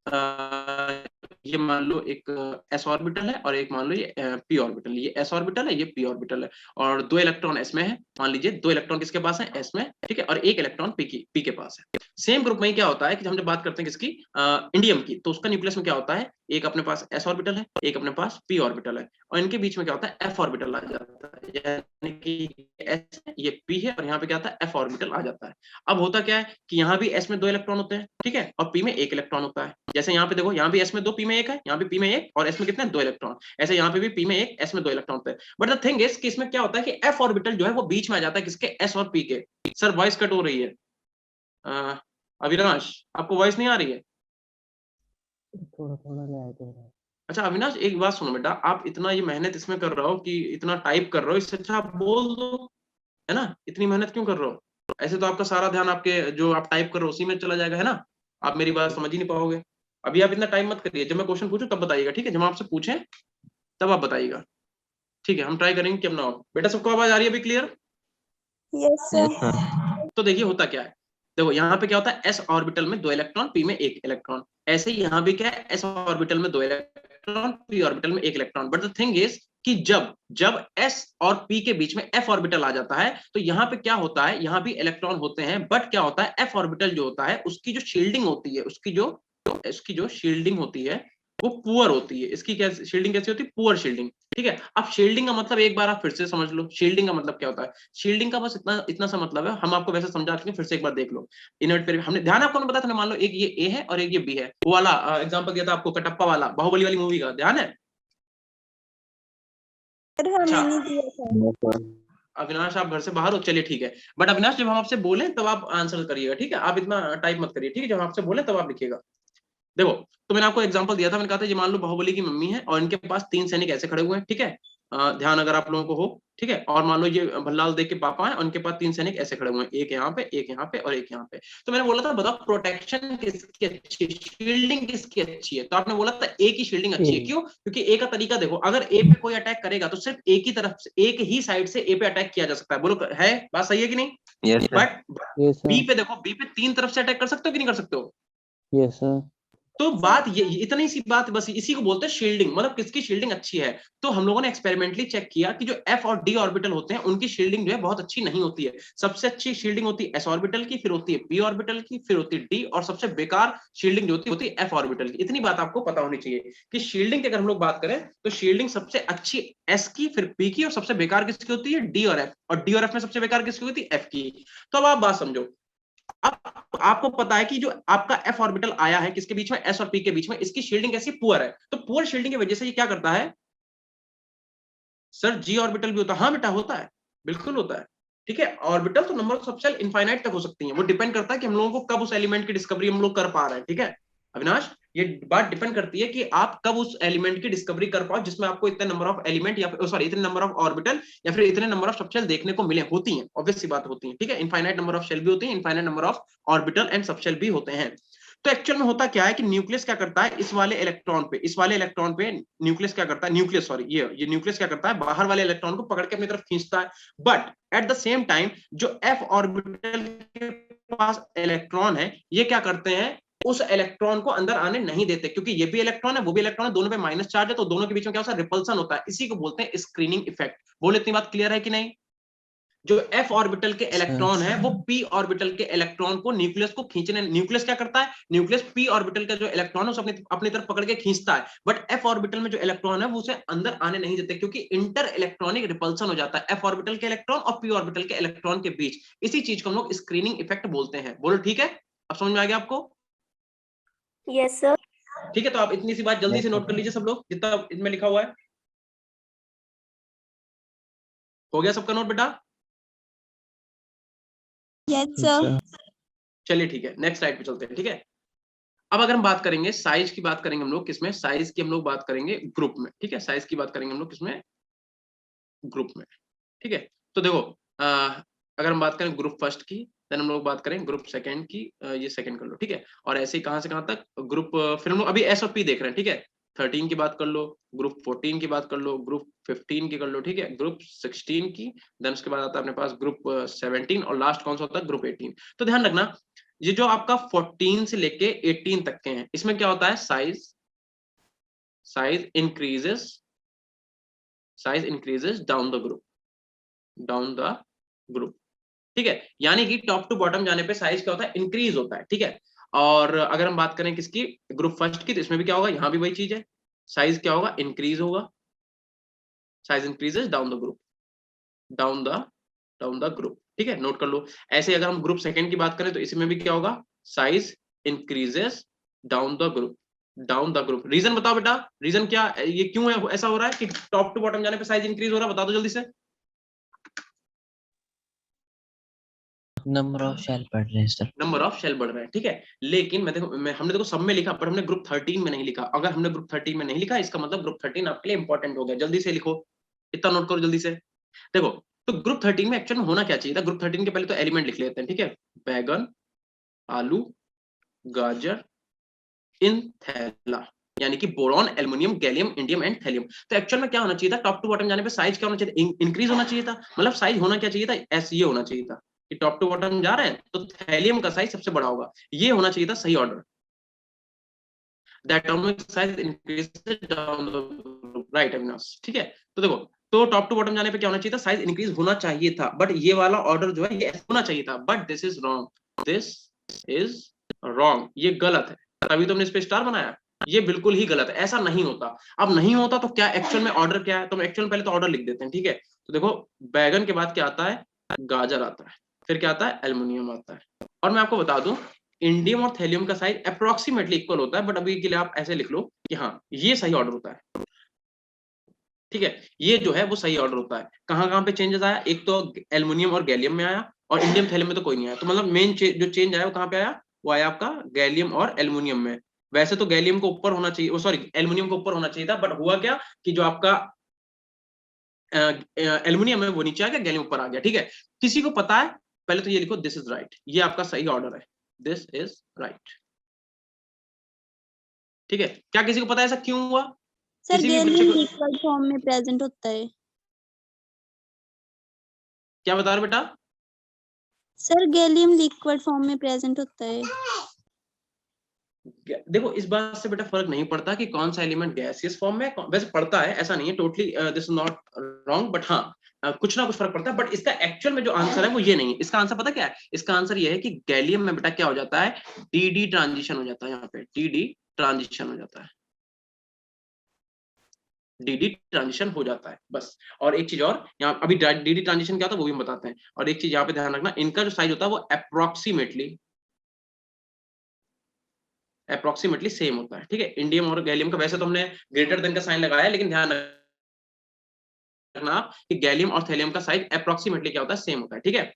ये मान लो एक एस ऑर्बिटल है और एक मान लो ये पी ऑर्बिटल, ये एस ऑर्बिटल है ये पी ऑर्बिटल है, और 2 इलेक्ट्रॉन एस में है, मान लीजिए 2 इलेक्ट्रॉन किसके पास है, एस में, ठीक है, और 1 इलेक्ट्रॉन पी के पास है। सेम ग्रुप में ही क्या होता है कि हम जब बात करते हैं किसकी, इंडियम की, तो उसका न्यूक्लियस में क्या होता है, एक अपने पास एस ऑर्बिटल है, एक अपने पास पी ऑर्बिटल है, और इनके बीच में क्या होता है, एफ ऑर्बिटल आ जाता है, यानी कि एस ये पी है और यहाँ पे क्या आता है, एफ ऑर्बिटल आ जाता है। अब होता क्या है कि यहाँ भी एस में 2 इलेक्ट्रॉन होते हैं, ठीक है, और पी में 1 इलेक्ट्रॉन होता है। जैसे यहाँ पे देखो, यहाँ भी एस में 2 पी में 1 है, यहाँ भी पी में 1 और एस में कितने 2 इलेक्ट्रॉन, ऐसे यहाँ पे भी पी में 1 एस में 2 इलेक्ट्रॉन होते हैं। बट द थिंग इज कि इसमें क्या होता है कि एफ ऑर्बिटल जो है वो बीच में आ जाता है किसके, एस और पी के। सर वॉइस कट हो रही है, अविनाश आपको वॉइस नहीं आ रही है? थोड़ा थोड़ा लैग हो रहा है। अच्छा अविनाश एक बात सुनो बेटा, आप इतना ये मेहनत इसमें कर रहे हो कि इतना टाइप कर रहे हो, इससे अच्छा आप बोल दो, है ना, इतनी मेहनत क्यों कर रहे हो? ऐसे तो आपका सारा ध्यान आपके जो आप टाइप कर रहे हो उसी में चला जाएगा, है ना, आप मेरी बात समझ ही नहीं पाओगे। अभी आप इतना टाइम मत करिए, जब मैं क्वेश्चन पूछूं तब बताइएगा, ठीक है, जब आपसे पूछें तब आप बताइएगा, ठीक है। हम ट्राई करेंगे कि अब ना हो। बेटा सबको आवाज आ रही है अभी क्लियर? Yes sir. तो देखिए होता क्या है, देखो यहाँ पे क्या होता है, एस ऑर्बिटल में 2 इलेक्ट्रॉन पी में 1 इलेक्ट्रॉन, ऐसे ही यहाँ भी क्या है, एस ऑर्बिटल में 2 इलेक्ट्रॉन पी ऑर्बिटल में 1 electron. But the thing is कि जब जब एस और पी के बीच में एफ ऑर्बिटल आ जाता है तो यहाँ पे क्या होता है, यहाँ भी इलेक्ट्रॉन होते हैं, बट क्या होता है, एफ ऑर्बिटल जो होता है उसकी जो शील्डिंग होती है, उसकी जो शील्डिंग होती है वो पुअर होती है। इसकी क्या शील्डिंग कैसी होती है, पुअर शील्डिंग, ठीक है। अब शील्डिंग का मतलब एक बार आप फिर से समझ लो, शील्डिंग का मतलब क्या होता है। शील्डिंग का बस इतना इतना सा मतलब है, हम आपको वैसे समझा चुके हैं, फिर से एक बार देख लो। इनर्ट पेयर हमने ध्यान आपको बताया था, मान लो एक ये ए है और एक ये बी है, वो वाला एग्जांपल दिया था आपको कटप्पा वाला, बाहुबली वाली मूवी का, ध्यान है? सर अच्छा हमें नहीं दिया था। अविनाश आप घर से बाहर हो, चलिए ठीक है। बट अविनाश जब हम आपसे बोले तब आप आंसर करिएगा, ठीक है, आप इतना टाइप मत करिए, ठीक है, जब हम आपसे बोले तब आप लिखिएगा। देखो तो मैंने आपको एग्जांपल दिया था, मैंने कहा था ये मान लो बाहुबली की मम्मी है और इनके पास 3 सैनिक ऐसे खड़े हुए हैं, ठीक है, ध्यान अगर आप लोगों को हो, ठीक है, और मान लो ये भल्लाल देख के पापा है और उनके पास 3 सैनिक ऐसे खड़े हुए हैं, एक यहाँ पे एक यहाँ पे और एक यहाँ पे। तो मैंने बोला था बताओ प्रोटेक्शन किसकी अच्छी है, शील्डिंग किसकी अच्छी है, तो आपने बोला था ए की शील्डिंग अच्छी है। क्यों? क्योंकि ए का तरीका देखो, अगर ए पे कोई अटैक करेगा तो सिर्फ एक ही तरफ से, एक ही साइड से ए पे अटैक किया जा सकता है। बोलो है बात सही है कि नहीं? Yes sir. But yes B sir. पे देखो, बी पे 3 तरफ से अटैक कर सकते हो कि नहीं कर सकते हो? Yes sir. तो बात ये इतनी सी बात, बस इसी को बोलते हैं शील्डिंग, मतलब किसकी शील्डिंग अच्छी है। तो हम लोगों ने एक्सपेरिमेंटली चेक किया कि जो एफ और डी ऑर्बिटल होते हैं उनकी शील्डिंग जो है बहुत अच्छी नहीं होती है। सबसे अच्छी शील्डिंग होती है एस ऑर्बिटल की, फिर होती है पी ऑर्बिटल की, फिर होती है डी, और सबसे बेकार शील्डिंग जो होती है एफ ऑर्बिटल की। इतनी बात आपको पता होनी चाहिए कि शील्डिंग की अगर हम लोग बात करें तो शील्डिंग सबसे अच्छी एस की, फिर पी की, और सबसे बेकार किसकी होती है, डी और एफ, और डी और एफ में सबसे बेकार किसकी होती है, एफ की। तो अब आप बात समझो, अब आपको पता है कि जो आपका एफ ऑर्बिटल आया है किसके बीच में, एस और पी के बीच में, इसकी शील्डिंग कैसी, पुअर है। तो पुअर शील्डिंग की वजह से ये क्या करता है, सर जी ऑर्बिटल भी होता है, हाँ बेटा होता है, बिल्कुल होता है, ठीक है। ऑर्बिटल तो नंबर ऑफ सबशेल इनफाइनाइट तक हो सकती है, वो डिपेंड करता है कि हम लोगों को कब उस एलिमेंट की डिस्कवरी हम लोग कर पा रहे हैं, ठीक है अविनाश, ये बात डिपेंड करती है कि आप कब उस एलिमेंट की डिस्कवरी कर पाओ जिसमें आपको इतने नंबर ऑफ एलिमेंट या सॉरी इतने नंबर ऑफ ऑर्बिटल या फिर इतने नंबर ऑफ सबशेल देखने को मिले, होती हैं, ऑब्वियस सी बात होती है, ठीक है। इनफाइनाइट नंबर ऑफ शेल भी होती है, infinite number of orbital and subshell भी होते हैं। तो एक्चुअल में होता क्या है कि न्यूक्लियस क्या करता है, इस वाले इलेक्ट्रॉन पे न्यूक्लियस क्या करता है, न्यूक्लियस सॉरी ये न्यूक्लियस क्या करता है, बाहर वाले इलेक्ट्रॉन को पकड़ के अपनी तरफ खींचता है। But at the same time जो एफ ऑर्बिटल के पास इलेक्ट्रॉन है ये क्या करते हैं, उस इलेक्ट्रॉन को अंदर आने नहीं देते, क्योंकि ये भी इलेक्ट्रॉन है वो भी इलेक्ट्रॉन है, दोनों पे माइनस चार्ज है, तो दोनों के बीच में क्या होता है, रिपल्सन होता है। इसी को बोलते हैं स्क्रीनिंग इफेक्ट। बोले इतनी बात क्लियर है कि नहीं? जो एफ ऑर्बिटल के इलेक्ट्रॉन है वो पी ऑर्बिटल के इलेक्ट्रॉन को न्यूक्लियस को खींचने, न्यूक्लियस क्या करता है, न्यूक्लियस पी ऑर्बिटल का जो इलेक्ट्रॉन है उसे अपनी तरफ पकड़ के खींचता है। बट एफ ऑर्बिटल में जो इलेक्ट्रॉन है वो उसे अंदर आने नहीं देते, क्योंकि इंटर इलेक्ट्रॉनिक रिपल्सन हो जाता है एफ ऑर्बिटल के इलेक्ट्रॉन और पी ऑर्बिटल के इलेक्ट्रॉन के बीच। इसी चीज को हम लोग स्क्रीनिंग इफेक्ट बोलते हैं। बोलो ठीक है, अब समझ में आ गया आपको? Yes sir. ठीक है, तो आप इतनी सी बात जल्दी से नोट कर लीजिए सब लोग, जितना इनमें लिखा हुआ है। हो गया सबका नोट बेटा? Yes sir. चलिए ठीक है, नेक्स्ट स्लाइड पे चलते हैं, ठीक है। अब अगर हम बात करेंगे साइज की, बात करेंगे हम लोग किसमें, साइज की हम लोग बात करेंगे ग्रुप में, ठीक है, साइज की बात करेंगे हम लोग किसमें, ग्रुप में, ठीक है। तो देखो अगर हम बात करें ग्रुप फर्स्ट की, देन हम लोग बात करें ग्रुप सेकंड की, ये सेकंड कर लो, ठीक है। और ऐसे ही कहां से कहां तक ग्रुप, फिर हम लोग अभी एस और पी देख रहे हैं, ठीक है। 13 की बात कर लो, ग्रुप 14 की बात कर लो, ग्रुप 15 की कर लो, ठीक है, ग्रुप 16 की, देन उसके बाद आता है अपने पास ग्रुप 17, और लास्ट कौन सा होता है, ग्रुप 18। तो ध्यान रखना, ये जो आपका 14 से लेके 18 तक के हैं, इसमें क्या होता है, size increases down the group, ठीक है। यानी कि टॉप टू बॉटम जाने पे साइज क्या होता है, इंक्रीज होता है, ठीक है। और अगर हम बात करें किसकी, ग्रुप फर्स्ट की, तो इसमें भी क्या होगा, यहां भी वही चीज है, साइज क्या होगा, इंक्रीज होगा, size increases down the group, ठीक है, नोट कर लो। ऐसे अगर हम ग्रुप सेकंड की बात करें तो इसमें भी क्या होगा, size increases down the group. Reason बताओ बेटा, रीजन क्या, ये क्यों है ऐसा हो रहा है कि टॉप टू बॉटम जाने पे साइज इंक्रीज हो रहा है, बता दो जल्दी से। नंबर ऑफ शेल बढ़ रहे हैं सर। नंबर ऑफ शेल बढ़ रहा है, ठीक है। लेकिन हमने देखो सब में लिखा, पर हमने ग्रुप 13 में नहीं लिखा। अगर हमने ग्रुप 13 में नहीं लिखा, इसका मतलब ग्रुप 13 आपके लिए इंपॉर्टेंट हो गया। जल्दी से लिखो, इतना नोट करो जल्दी से। देखो, तो ग्रुप 13 में एक्चुअल में होना क्या चाहिए था, ग्रुप 13 के पहले तो एलिमेंट लिख लेते हैं, ठीक है। बैगन, आलू, गाजर, इंथैला, यानी कि boron, aluminium, gallium, indium and thallium. तो एक्चुअल में क्या होना चाहिए था, टॉप टू बॉटम जाने पे साइज क्या होना चाहिए, इंक्रीज होना चाहिए था। मतलब साइज होना क्या चाहिए था, ऐसे ये होना चाहिए था कि टॉप टू बॉटम जा रहे हैं तो थैलियम का साइज सबसे बड़ा होगा, ये होना चाहिए था सही order. That atomic size increases down the group, right Avinash, ठीक है। तो देखो, तो टॉप टू बॉटम जाने पे क्या होना चाहिए था, साइज इंक्रीज होना चाहिए था, बट ये वाला ऑर्डर जो है ये होना चाहिए था, बट दिस इज रॉन्ग, ये गलत है। तभी तो हमने इस पे स्टार बनाया, ये बिल्कुल ही गलत है, ऐसा नहीं होता। अब नहीं होता तो क्या एक्चुअल में ऑर्डर क्या है, तो एक्चुअल पहले तो ऑर्डर लिख देते हैं, ठीक है। तो देखो, बैगन के बाद क्या आता है, गाजर आता है, फिर क्या आता है, एल्युमिनियम आता है। और मैं आपको बता दूं, इंडियम और थैलियम का साइज अप्रोक्सीमेटली इक्वल होता है, बट अभी के लिए आप ऐसे लिख लो कि हाँ ये सही ऑर्डर होता है, ठीक है। ये जो है वो सही ऑर्डर होता है। कहां कहां पे चेंजेस आया, एक तो एल्युमिनियम और गैलियम में आया, और इंडियम थैलियम में तो कोई नहीं आया। तो मतलब मेन जो चेंज आया वो कहां पे आया, वो आया आपका गैलियम और एल्युमिनियम में। वैसे तो गैलियम को ऊपर होना चाहिए, सॉरी एल्युमिनियम को ऊपर होना चाहिए था, बट हुआ क्या कि जो आपका एल्युमिनियम है वो नीचे आ गया, गैलियम ऊपर आ गया, ठीक है। किसी को पता है, पहले तो ये लिखो, दिस इज राइट, ये आपका सही ऑर्डर है, दिस इज राइट, ठीक है। क्या किसी को पता है ऐसा क्यों हुआ, सर किसी भी बच्चे गैलियम को, लिक्विड फॉर्म में प्रेजेंट होता है। क्या बता रहे बेटा, सर गैलियम लिक्विड फॉर्म में प्रेजेंट होता है। देखो इस बात से बेटा फर्क नहीं पड़ता कि कौन सा एलिमेंट गैसियस फॉर्म में, वैसे पड़ता है, ऐसा नहीं है, totally this is not wrong, but हाँ कुछ ना कुछ फर्क पड़ता है। बट इसका एक्चुअल में जो आंसर है वो ये नहीं है। इसका आंसर पता क्या है, इसका आंसर ये है कि गैलियम में बेटा क्या हो जाता है, डी ट्रांजिशन हो जाता है, यहाँ पे डी ट्रांजिशन हो जाता है, डी ट्रांजिशन हो जाता है बस। और एक चीज और, यहाँ अभी डी ट्रांजिशन क्या होता है वो भी हम बताते हैं। और एक चीज यहाँ पे ध्यान रखना, इनका जो साइज होता है वो अप्रोक्सीमेटली सेम होता है, ठीक है। इंडियम और गैलियम का वैसे तो हमने ग्रेटर देन का साइन लगाया है, लेकिन ध्यान रखना कि गैलियम और थैलियम का साइज अप्रोक्सीमेटली क्या होता है, सेम होता है, ठीक है।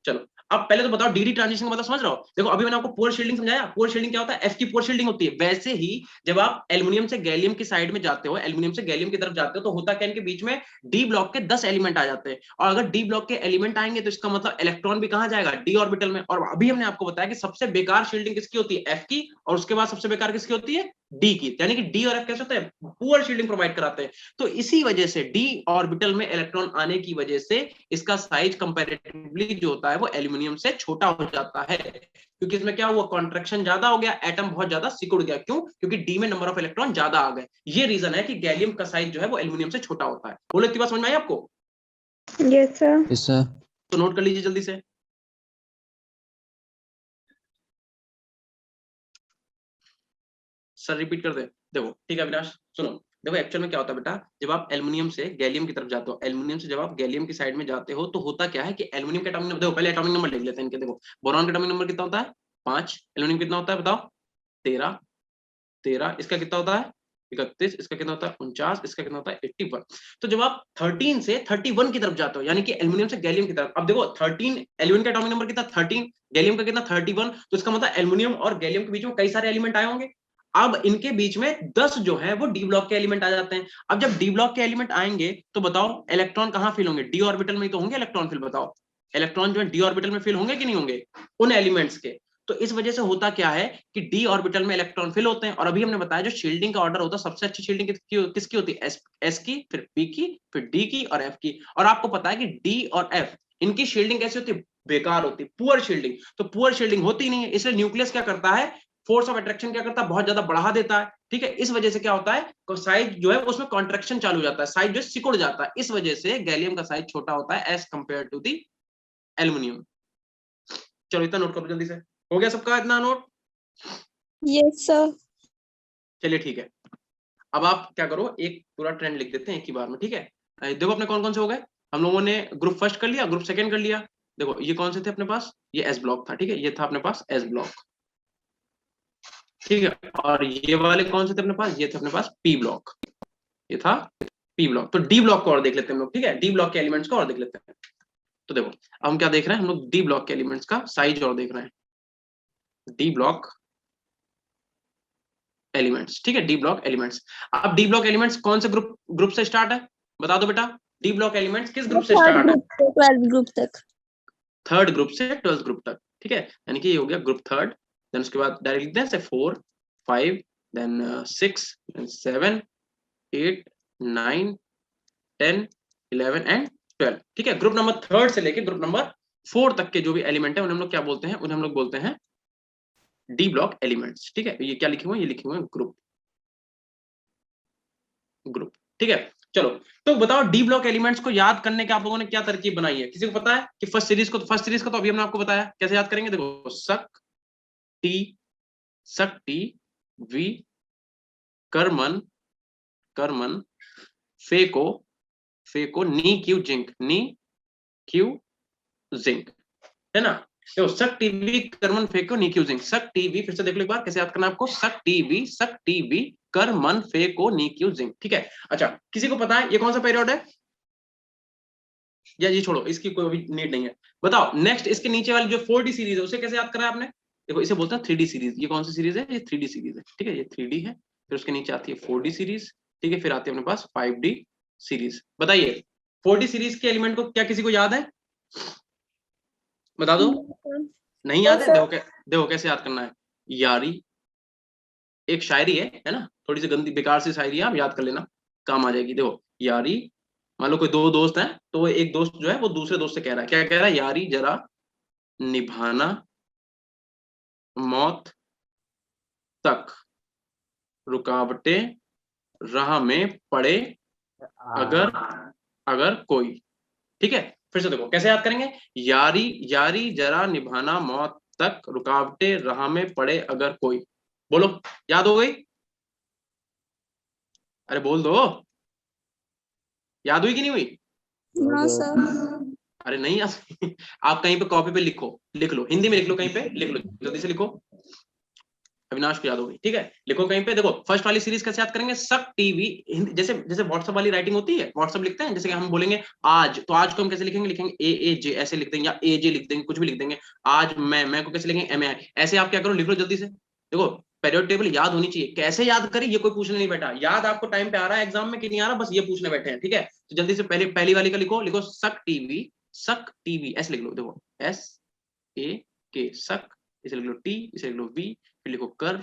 चलो अब पहले तो बताओ डी ट्रांजिशन का मतलब समझ रहे हो। देखो अभी मैंने आपको पोर शील्डिंग समझाया, पोर शील्डिंग क्या होता है, एफ की पोर शील्डिंग होती है। वैसे ही जब आप एल्युमिनियम से गैलियम की साइड में जाते हो, एल्युमिनियम से गैलियम की तरफ जाते हो, तो होता क्या, इनके बीच में डी ब्लॉक के 10 एलिमेंट आ जाते हैं। और अगर डी ब्लॉक के एलिमेंट आएंगे तो इसका मतलब इलेक्ट्रॉन भी कहां जाएगा, डी ऑर्बिटल में। और अभी हमने आपको बताया कि सबसे बेकार शील्डिंग किसकी होती है, एफ की, और उसके बाद सबसे बेकार किसकी होती है, डी की। यानी कि डी और एफ कैसे होते हैं, पुअर शील्डिंग प्रोवाइड कराते हैं। तो इसी वजह से डी ऑर्बिटल में इलेक्ट्रॉन आने की वजह से इसका साइज कंपैरेटिवली जो होता है वो एल्युमिनियम से छोटा हो जाता है, क्योंकि इसमें क्या हुआ, कॉन्ट्रैक्शन ज्यादा हो गया, एटम बहुत ज्यादा सिकुड़ गया। क्यों, क्योंकि डी में नंबर ऑफ इलेक्ट्रॉन ज्यादा आ गए। ये रीजन है कि गैलियम का साइज जो है वो एल्युमिनियम से छोटा होता है। बोलो इतनी बात समझ में आई आपको, यस सर। Yes sir. तो नोट कर लीजिए जल्दी से। सर रिपीट कर दे, देखो ठीक है अविनाश सुनो। देखो एक्चुअल में क्या होता है बेटा, जब आप एल्युमिनियम से गैलियम की तरफ जाते हो, एल्युमिनियम से जब आप गैलियम की साइड में जाते हो, तो होता क्या है कि एल्युमिनियम के एटॉमिक नंबर, देखो पहले एटॉमिक नंबर लिख लेते हैं इनके। देखो बोरॉन का एटॉमिक नंबर कितना होता है, 5। एल्युमिनियम कितना होता है बताओ, 13। इसका कितना होता है, 31। इसका कितना होता है, 49। इसका कितना होता है, 81। तो जब आप 13 से 31 की तरफ जाते हो, यानी कि एल्युमिनियम से गैलियम की तरफ, अब देखो 13 एल्युमिनियम का एटॉमिक नंबर कितना, 13, गैलियम का कितना, 31। तो इसका मतलब एल्युमिनियम और गैलियम के बीच में कई सारे एलिमेंट आए होंगे। अब इनके बीच में 10 जो है वो डी ब्लॉक के एलिमेंट आ जाते हैं। अब जब डी ब्लॉक के एलिमेंट आएंगे तो बताओ इलेक्ट्रॉन कहां फिल होंगे, डी ऑर्बिटल में ही तो होंगे इलेक्ट्रॉन फिल, बताओ इलेक्ट्रॉन जो है डी ऑर्बिटल में फिल होंगे कि नहीं होंगे उन एलिमेंट्स के। तो इस वजह से होता क्या है कि डी ऑर्बिटल में इलेक्ट्रॉन फिल होते हैं। और अभी हमने बताया जो शील्डिंग का ऑर्डर होता है सबसे अच्छी शील्डिंग किसकी होती है, एस की, फिर पी की, फिर डी की और एफ की। और आपको पता है कि डी और एफ इनकी शील्डिंग कैसी होती है, बेकार होती है, पुअर शील्डिंग। तो पुअर शील्डिंग होती नहीं है, इसलिए न्यूक्लियस क्या करता है, फोर्स ऑफ अट्रैक्शन क्या करता है, बहुत ज्यादा बढ़ा देता है। ठीक है, इस वजह से क्या होता है, साइज जो है उसमें कॉन्ट्रैक्शन चालू हो जाता है, साइज जो सिकुड़ जाता है। इस वजह से गैलियम का साइज छोटा होता है as compare to the aluminium. चलो इतना नोट करो जल्दी से, हो गया सबका इतना नोट? Yes sir. चलिए ठीक है, अब आप क्या करो, एक पूरा ट्रेंड लिख देते हैं एक ही बार में। ठीक है, देखो अपने कौन कौन से हो गए। हम लोगों ने ग्रुप फर्स्ट कर लिया, ग्रुप सेकंड कर लिया। देखो ये कौन से थे अपने पास, ये एस ब्लॉक था। ठीक है, ये था अपने पास एस ब्लॉक। ठीक है, और ये वाले कौन से थे अपने पास, ये थे अपने पास पी ब्लॉक, ये था पी ब्लॉक। तो डी ब्लॉक को और देख लेते हैं हम लोग। ठीक है, डी ब्लॉक के एलिमेंट्स को और देख लेते हैं। तो देखो अब हम क्या देख रहे हैं, हम लोग डी ब्लॉक के एलिमेंट्स का साइज और देख रहे हैं, डी ब्लॉक एलिमेंट्स। ठीक है, डी ब्लॉक एलिमेंट्स। अब डी ब्लॉक एलिमेंट्स कौन से ग्रुप से स्टार्ट है, बता दो बेटा। डी ब्लॉक एलिमेंट्स किस ग्रुप से स्टार्ट है, 12th ग्रुप तक। थर्ड ग्रुप से 12th ग्रुप तक। ठीक है, यानी कि ये हो गया ग्रुप थर्ड। देन उसके बाद डायरेक्ट लिखते हैं 4 5 देन 6 देन 7 8 9 10 11 एंड 12। ठीक है, ग्रुप नंबर थर्ड से लेके ग्रुप नंबर 4 तक के जो भी एलिमेंट है उन्हें हम लोग क्या बोलते हैं, उन्हें हम लोग बोलते हैं डी ब्लॉक एलिमेंट्स। ठीक है, ये क्या लिखे हुए हैं, ये लिखे हुए हैं ग्रुप ग्रुप। ठीक है, चलो तो बताओ डी ब्लॉक एलिमेंट्स को याद करने के आप लोगों ने क्या तरकीब बनाई है, किसी को पता है कि फर्स्ट सीरीज को तो अभी हमने आपको बताया कैसे याद करेंगे। देखो सक टी वी करमन फेको नी क्यू जिंक है ना। देखो सक टीवी करमन फेको नी क्यू जिंक। सक टीवी फिर से देख लो एक बार कैसे याद करना है आपको, सक टीवी करमन फेको नी क्यू जिंक। ठीक है, अच्छा किसी को पता है ये कौन सा पीरियड है, या ये छोड़ो इसकी कोई भी नीड नहीं है। बताओ नेक्स्ट इसके नीचे वाली जो 4D सीरीज है उसे कैसे याद करा आपने। देखो इसे बोलते हैं 3D सीरीज। ये कौन सी सीरीज है, ये 3D सीरीज है। ठीक है, ये 3D है, फिर उसके नीचे आती है 4D सीरीज। ठीक है, फिर आती है अपने पास 5D सीरीज। बताइए 4D सीरीज के एलिमेंट को क्या किसी को याद है, बता दो। नहीं याद है, देखो कैसे याद करना है। यारी एक शायरी है ना, थोड़ी सी गंदी बेकार सी शायरी है, आप याद कर लेना काम आ जाएगी। देखो यारी, मान लो कोई दो दोस्त हैं, तो एक दोस्त जो है वो दूसरे दोस्त से कह रहा है, क्या कह रहा है, यारी जरा निभाना मौत तक, रुकावटें राह में पड़े अगर कोई। ठीक है, फिर से देखो कैसे याद करेंगे, यारी जरा निभाना मौत तक, रुकावटें राह में पड़े अगर कोई। बोलो याद हो गई, अरे बोल दो, याद हुई कि नहीं हुई। No sir. अरे नहीं याद आप कहीं पे कॉपी पे लिख लो, हिंदी में लिख लो, कहीं पे लिख लो, जल्दी से लिखो। अविनाश को याद हो गई, ठीक है लिखो कहीं पे। देखो फर्स्ट वाली सीरीज कैसे याद करेंगे, सक टीवी, जैसे व्हाट्सएप वाली राइटिंग होती है, व्हाट्सएप लिखते हैं, जैसे कि हम बोलेंगे आज, तो आज को हम कैसे लिखेंगे AAJ ऐसे लिख देंगे, या AJ लिख देंगे, कुछ भी लिख देंगे। आज मैं को कैसे लिखेंगे MAI। ऐसे आप क्या करो, लिख लो जल्दी से। देखो पीरियड टेबल याद होनी चाहिए, कैसे याद करें ये कोई पूछने नहीं बैठा, याद आपको टाइम पे आ रहा है एग्जाम में कि नहीं आ रहा, बस ये पूछने बैठे हैं। ठीक है, तो जल्दी से पहली वाली का लिखो सक टीवी ऐसे लिख लो। देखो SAK सक, इसे लिख लो T, इसे लिख लो V, फिर लिखो कर,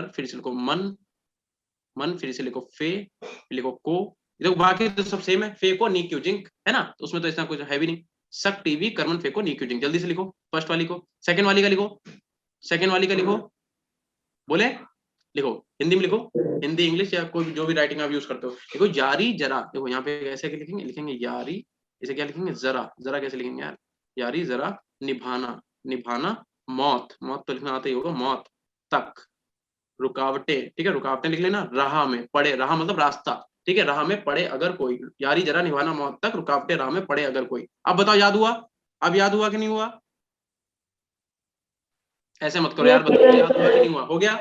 फिर इसे लिखो मन, फिर इसे लिखो फे, फिर लिखो को। देखो बाकी तो सब सेम है, फे को नी क्यू जिंक है ना, तो उसमें तो इतना कुछ है भी नहीं। सक टीवी करमन फे को नी क्यू जिंक, जल्दी से लिखो फर्स्ट वाली को। सेकंड वाली का लिखो, बोले लिखो, हिंदी में लिखो, हिंदी इंग्लिश या कोई जो भी राइटिंग आप यूज करते हो। देखो यारी जरा, देखो यहाँ पे कैसे लिखेंगे यारी, इसे क्या लिखेंगे जरा कैसे लिखेंगे यार, यारी जरा निभाना मौत तो लिखना आता ही होगा, मौत तक, रुकावटें, ठीक है रुकावटें लिख लेना, राह में पड़े, राह मतलब रास्ता, ठीक है राह में पड़े अगर कोई, यारी जरा निभाना मौत तक, रुकावटें राह में पड़े अगर कोई। अब बताओ याद हुआ, अब याद हुआ कि नहीं हुआ, ऐसे मत करो यार, बताओ याद हुआ कि नहीं हुआ, हो गया।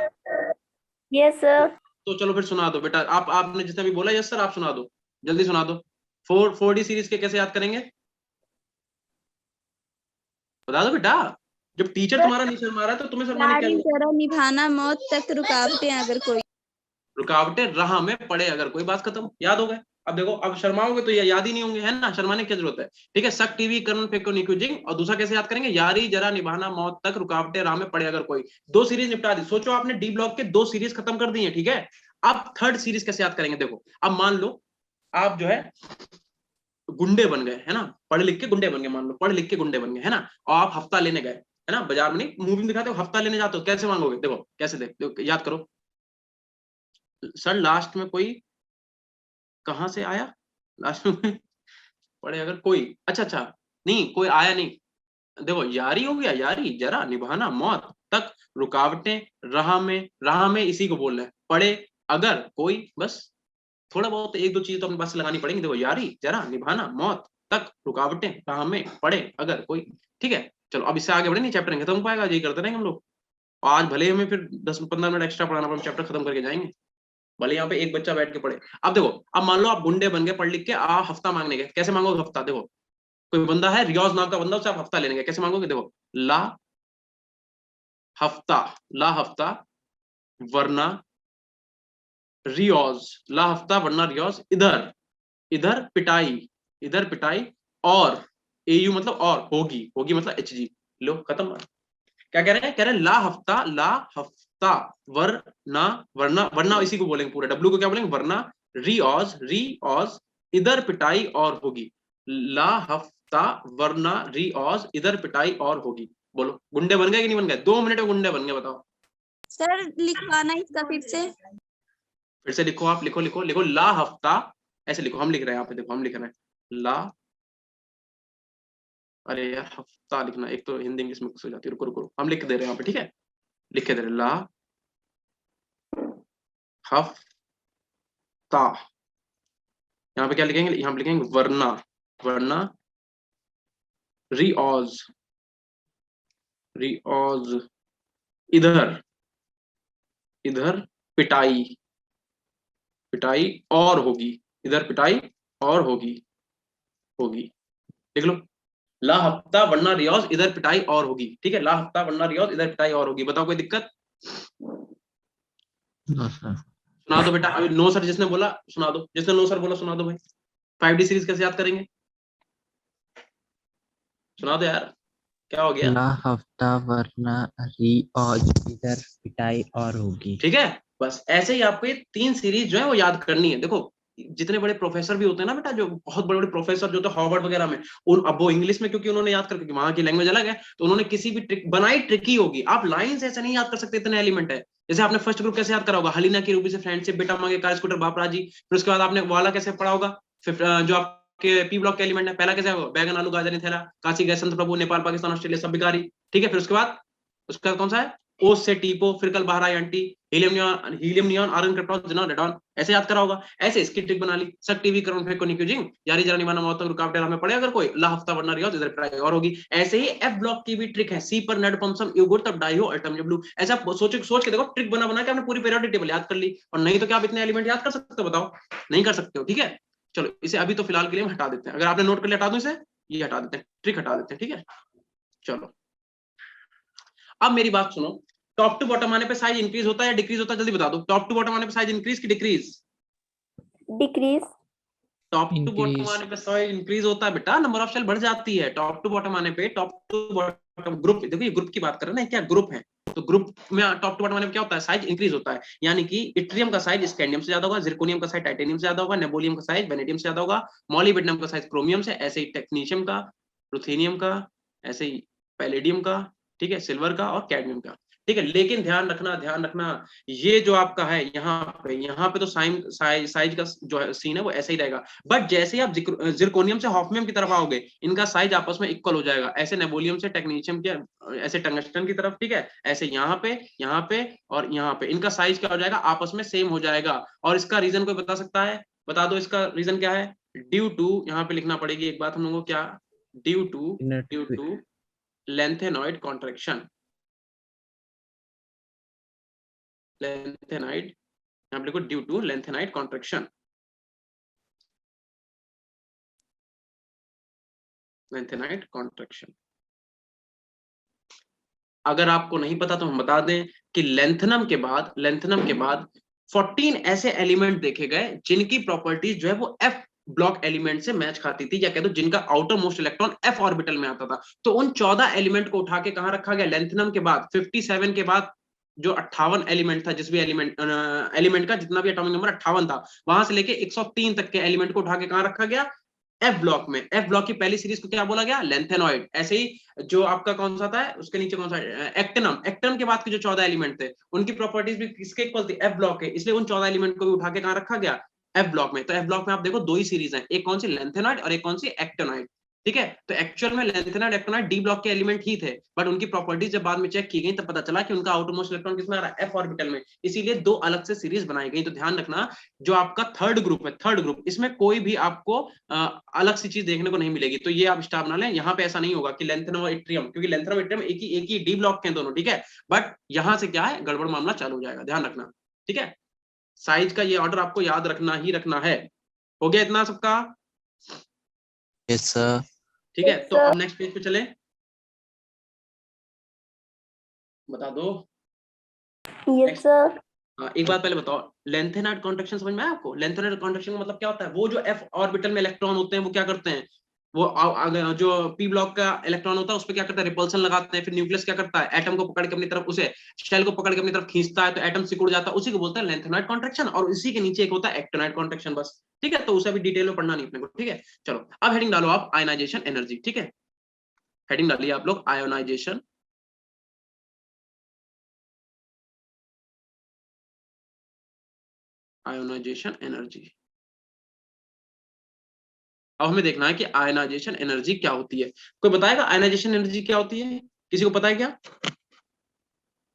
Yes sir. तो चलो फिर सुना दो बेटा, आपने जितना भी बोला यस सर, आप सुना दो, जल्दी सुना दो। 4D सीरीज के कैसे याद करेंगे, बता दो बेटा, जब टीचर तुम्हारा नहीं शर्मा रहा है तो तुम्हें शर्माने क्या, जरा निभाना मौत तक, रुकावटें अगर कोई, रुकावटें राह में पड़े अगर कोई, बात खत्म, याद हो गए। अब देखो, अब शर्माओगे तो ये याद ही नहीं होंगे, है ना, शर्माने की जरूरत है। ठीक है, सक टीवी करण फेंको निकुजिंग, और दूसरा कैसे याद करेंगे, यारी जरा निभाना मौत तक रुकावटें राह में पड़े अगर कोई। 2 सीरीज निपटा दी, सोचो आपने डी ब्लॉक के 2 सीरीज खत्म कर दी है। ठीक है, अब थर्ड सीरीज कैसे याद करेंगे, देखो अब मान लो आप जो है गुंडे बन गए, है ना, पढ़ लिख के गुंडे बन गए, मान लो पढ़ लिख के गुंडे बन गए, है ना, और आप हफ्ता लेने गए, है ना, बाजार में नहीं, मूवी में दिखाते हो हफ्ता लेने जाते हो, कैसे मांगोगे, देखो कैसे, देखो याद करो सर, लास्ट में कोई कहां से आया, लास्ट में पढ़े अगर कोई, अच्छा नहीं कोई आया नहीं, देखो यारी हो गया, यारी जरा निभाना मौत तक रुकावटें राह में इसी को बोल रहे हैं, पढ़े अगर कोई, बस थोड़ा बहुत एक दो चीज तो अपने पास लगानी पड़ेंगी, देखो यारी जरा निभाना मौत तक रुकावटें राह में पड़े अगर कोई। ठीक है, चलो अब इससे आगे बढ़े, नहीं चैप्टर खत्म हो पाएगा, यही करते रहेंगे हम लोग, आज भले ही हमें फिर 10-15 मिनट एक्स्ट्रा पढ़ाना पड़े, चैप्टर खत्म करके जाएंगे, भले यहाँ पे एक बच्चा बैठ के पढ़े। अब देखो, अब मान लो आप गुंडे बन गए पढ़ लिख के, आप हफ्ता मांगने गए, कैसे मांगोगे हफ्ता, देखो कोई बंदा है रियाज नाम का बंदा, उससे आप हफ्ता लेने गए, कैसे मांगोगे, देखो ला हफ्ता वरना रियाज, ला हफ्ता वरना रियाज, इधर पिटाई और एयू मतलब और, होगी मतलब एचजी, लो खत्म। क्या कह रहे हैं, ला हफ्ता वरना इसी को बोलेंगे पूरा, डब्ल्यू को क्या बोलेंगे, वरना रियाज इधर पिटाई और होगी, ला हफ्ता वरना रियाज इधर पिटाई और होगी। बोलो गुंडे बन गए कि नहीं बन गए, 2 मिनट में गुंडे बन गए, बताओ। सर लिखवाना इसका फिर से लिखो, आप लिखो ला हफ्ता, ऐसे लिखो, हम लिख रहे हैं यहाँ पे, देखो हम लिख रहे हैं ला, अरे यार हफ्ता लिखना, एक तो हिंदी इंग्लिश मिक्स हो जाती है, रुको हम लिख दे रहे हैं यहाँ पे, ठीक है, लिख के दे रहे, ला हफ्ता, यहाँ पे क्या लिखेंगे, यहाँ पे लिखेंगे वरना रियाज इधर पिटाई और होगी, इधर पिटाई और होगी, देख लो, ला हफ्ता वरना रियाज इधर पिटाई और होगी। ठीक है, ला हफ्ता वरना रियाज इधर पिटाई और होगी, बताओ कोई दिक्कत, सुना दो बेटा, अभी नो सर जिसने बोला सुना दो, जिसने नो सर बोला सुना दो भाई, 5D सीरीज कैसे याद करेंगे, सुना दो यार, क्या हो गया, ला हफ्ता वरना रियाज इधर पिटाई और होगी। ठीक है, बस ऐसे ही आपको ये 3 सीरीज जो है वो याद करनी है। देखो जितने बड़े प्रोफेसर भी होते हैं ना बेटा, जो बहुत बड़े बड़े प्रोफेसर जो होते हैं हार्वर्ड वगैरह में, अब वो इंग्लिश में क्योंकि उन्होंने याद कर, क्योंकि वहां की लैंग्वेज अलग है, तो उन्होंने किसी भी ट्रिक बनाई, ट्रिकी होगी, आप लाइन से ऐसे नहीं याद कर सकते, इतने एलिमेंट है। जैसे आपने फर्स्ट ग्रुप कैसे याद करा होगा, हलीना की रूबी से फ्रेंडशिप, बेटा मांगे कार स्कूटर बाप राजी, फिर उसके बाद आपने वाला कैसे पढ़ा होगा, फिर जो आपके पी ब्लॉक के एलिमेंट है, पहला कैसे होगा, बैगन आलू गाजर थैला, काशी गए संत प्रभु, नेपाल पाकिस्तान ऑस्ट्रेलिया सब भिखारी। ठीक है, फिर उसके बाद उसका कौन सा है, ओस से टीपो, फिर कल बाहर आई aunty, helium neon argon krypton xenon radon, ऐसे याद करा होगा। ऐसे इसकी ट्रिक बना ली, सक टीवी करण फेंको निकुजिंग, यारी जरा निभाना मौत तक रुकावटें राह में पड़े अगर कोई, ला हफ्ता वरना रियाज इधर पिटाई और होगी। ऐसे ही एफ ब्लॉक की भी ट्रिक है, सी पर नेट पंसम यूगुर तब डाई हो अल्टम जब्लू, ऐसा सोच के देखो, ट्रिक बना के आपने पूरी पीरियोडिक टेबल याद कर ली, और नहीं तो क्या आप इतने एलिमेंट याद कर सकते हो, बताओ नहीं कर सकते हो। ठीक है, चलो इसे अभी तो फिलहाल के लिए हम हटा देते हैं, अगर आपने नोट कर लिया हटा दो इसे, ये हटा देते हैं, ट्रिक हटा देते हैं। ठीक है, चलो अब मेरी बात सुनो, टॉप टू बॉटम आने पे साइज इंक्रीज होता है या डिक्रीज होता है, जल्दी बता दो, टॉप टू बॉटम आने पे साइज इंक्रीज की decrease, decrease, top to bottom आने पे साइज इंक्रीज होता है बेटा, नंबर ऑफ सेल बढ़ जाती है, टॉप टू बॉटम आने पे, टॉप टू बॉटम ग्रुप, देखो ये ग्रुप की बात कर रहे हैं ना, क्या ग्रुप है, तो ग्रुप में टॉप टू बॉटम आने पे क्या होता है, साइज इंक्रीज होता है, यानी कि इट्रियम का साइज स्कैंडियम से ज्यादा होगा, जिरकोनियम का साइज टाइटेनियम से ज्यादा होगा, नेबोलियम का साइज वेनेडियम से ज्यादा होगा, मॉलिब्डेनम का साइज क्रोमियम से, ऐसे ही टेक्नीशियम का, रुथेनियम का, ऐसे ही पैलेडियम का, ठीक है, सिल्वर का और कैडमियम का। ठीक है, लेकिन ध्यान रखना ये जो आपका है यहाँ पे तो साइज का जो है सीन है वो ऐसा ही रहेगा, बट जैसे ही आप जिरकोनियम से हॉफनियम की तरफ आओगे, इनका साइज आपस में इक्वल हो जाएगा, ऐसे नेबोलियम से टेक्नीशियम के, ऐसे टंगस्टन की तरफ, ठीक है, ऐसे यहाँ पे और यहाँ पे इनका साइज क्या हो जाएगा, आपस में सेम हो जाएगा। और इसका रीजन कोई बता सकता है, बता दो इसका रीजन क्या है, ड्यू टू, यहाँ पे लिखना पड़ेगी एक बात हम लोगों को, क्या, due to lanthanoid contraction, lanthanide, यहाँ पे लिखो due to lanthanide contraction, lanthanide contraction. अगर आपको नहीं पता तो हम बता दें कि लेंथनम के बाद 14 ऐसे एलिमेंट देखे गए जिनकी प्रॉपर्टीज जो है वो एफ ब्लॉक एलिमेंट से मैच खाती थी, या कह दो जिनका outer most electron f orbital में आता था। तो उन 14 एलिमेंट को उठा के कहां रखा गया, लेंथेनम के बाद 57 के बाद जो 58 एलिमेंट था, जिस भी एलिमेंट का जितना भी एटॉमिक नंबर 58 था, वहां से लेके 103 तक के एलिमेंट को उठा के कहां रखा गया, एफ ब्लॉक में। एफ ब्लॉक की पहली सीरीज को क्या बोला गया, लेंथेनॉइड। ऐसे ही जो आपका कौन सा था उसके नीचे कौन सा, एक्टिनम। एक्टिनम के बाद के जो 14 एलिमेंट थे उनकी प्रॉपर्टीज भी किसके इक्वल थी, एफ ब्लॉक के, इसलिए उन 14 एलिमेंट को भी उठा के कहां रखा गया, एफ ब्लॉक में। तो एफ ब्लॉक में आप देखो दो ही सीरीज है, एक कौन सी लेंथेनॉइड और एक कौन सी एक्टिनॉइड। ठीक है, तो एक्चुअल में लेंथेनॉइड एक्टिनॉइड डी ब्लॉक के एलिमेंट ही थे, बट उनकी प्रॉपर्टीज जब बाद में चेक की गई तब पता चला कि उनका आउटरमोस्ट इलेक्ट्रॉन किसमें आ रहा है, एफ ऑर्बिटल में, इसीलिए दो अलग से सीरीज बनाई गई। तो ध्यान रखना, जो आपका थर्ड ग्रुप है, थर्ड ग्रुप, इसमें कोई भी आपको अलग सी चीज देखने को नहीं मिलेगी। तो ये आप स्टार बना लें, यहाँ पे ऐसा नहीं होगा कि लेंथेनम और इट्रियम, क्योंकि लेंथेनम और इट्रियम एक ही डी ब्लॉक के दोनों, ठीक है, बट यहाँ से क्या है, गड़बड़ मामला चालू हो जाएगा, ध्यान रखना। ठीक है, साइज का ये ऑर्डर आपको याद रखना ही रखना है। हो गया इतना सबका? Yes sir. ठीक है, तो अब नेक्स्ट पेज पे चले, बता दो। Yes sir. एक बात पहले बताओ, लेंथेनॉइड कॉन्ट्रैक्शन समझ में आया आपको? लेंथेनॉइड कॉन्ट्रैक्शन का मतलब क्या होता है, वो जो एफ ऑर्बिटल में इलेक्ट्रॉन होते हैं वो क्या करते हैं, वो जो पी ब्लॉक का इलेक्ट्रॉन होता है उस पर क्या करता है, रिपल्सन लगाते हैं, फिर न्यूक्लियस क्या करता है, एटम को पकड़ के अपनी तरफ, उसे शेल को पकड़ के अपनी तरफ खींचता है, तो एटम सिकुड़ जाता है, उसी को बोलते हैं लेंथेनॉइड कॉन्ट्रैक्शन। और इसी के नीचे एक होता है एक्टिनॉइड कॉन्ट्रैक्शन, बस। ठीक है, तो उसे भी डिटेल में पढ़ना नहीं अपने को। ठीक है, चलो अब हेडिंग डालो आप, आयनाइजेशन एनर्जी। ठीक है, हेडिंग डालिए आप लोग, आयोनाइजेशन आयोनाइजेशन एनर्जी। अब हमें देखना है कि आयनाइजेशन एनर्जी क्या होती है। कोई बताएगा आयनाइजेशन एनर्जी क्या होती है? किसी को पता है क्या?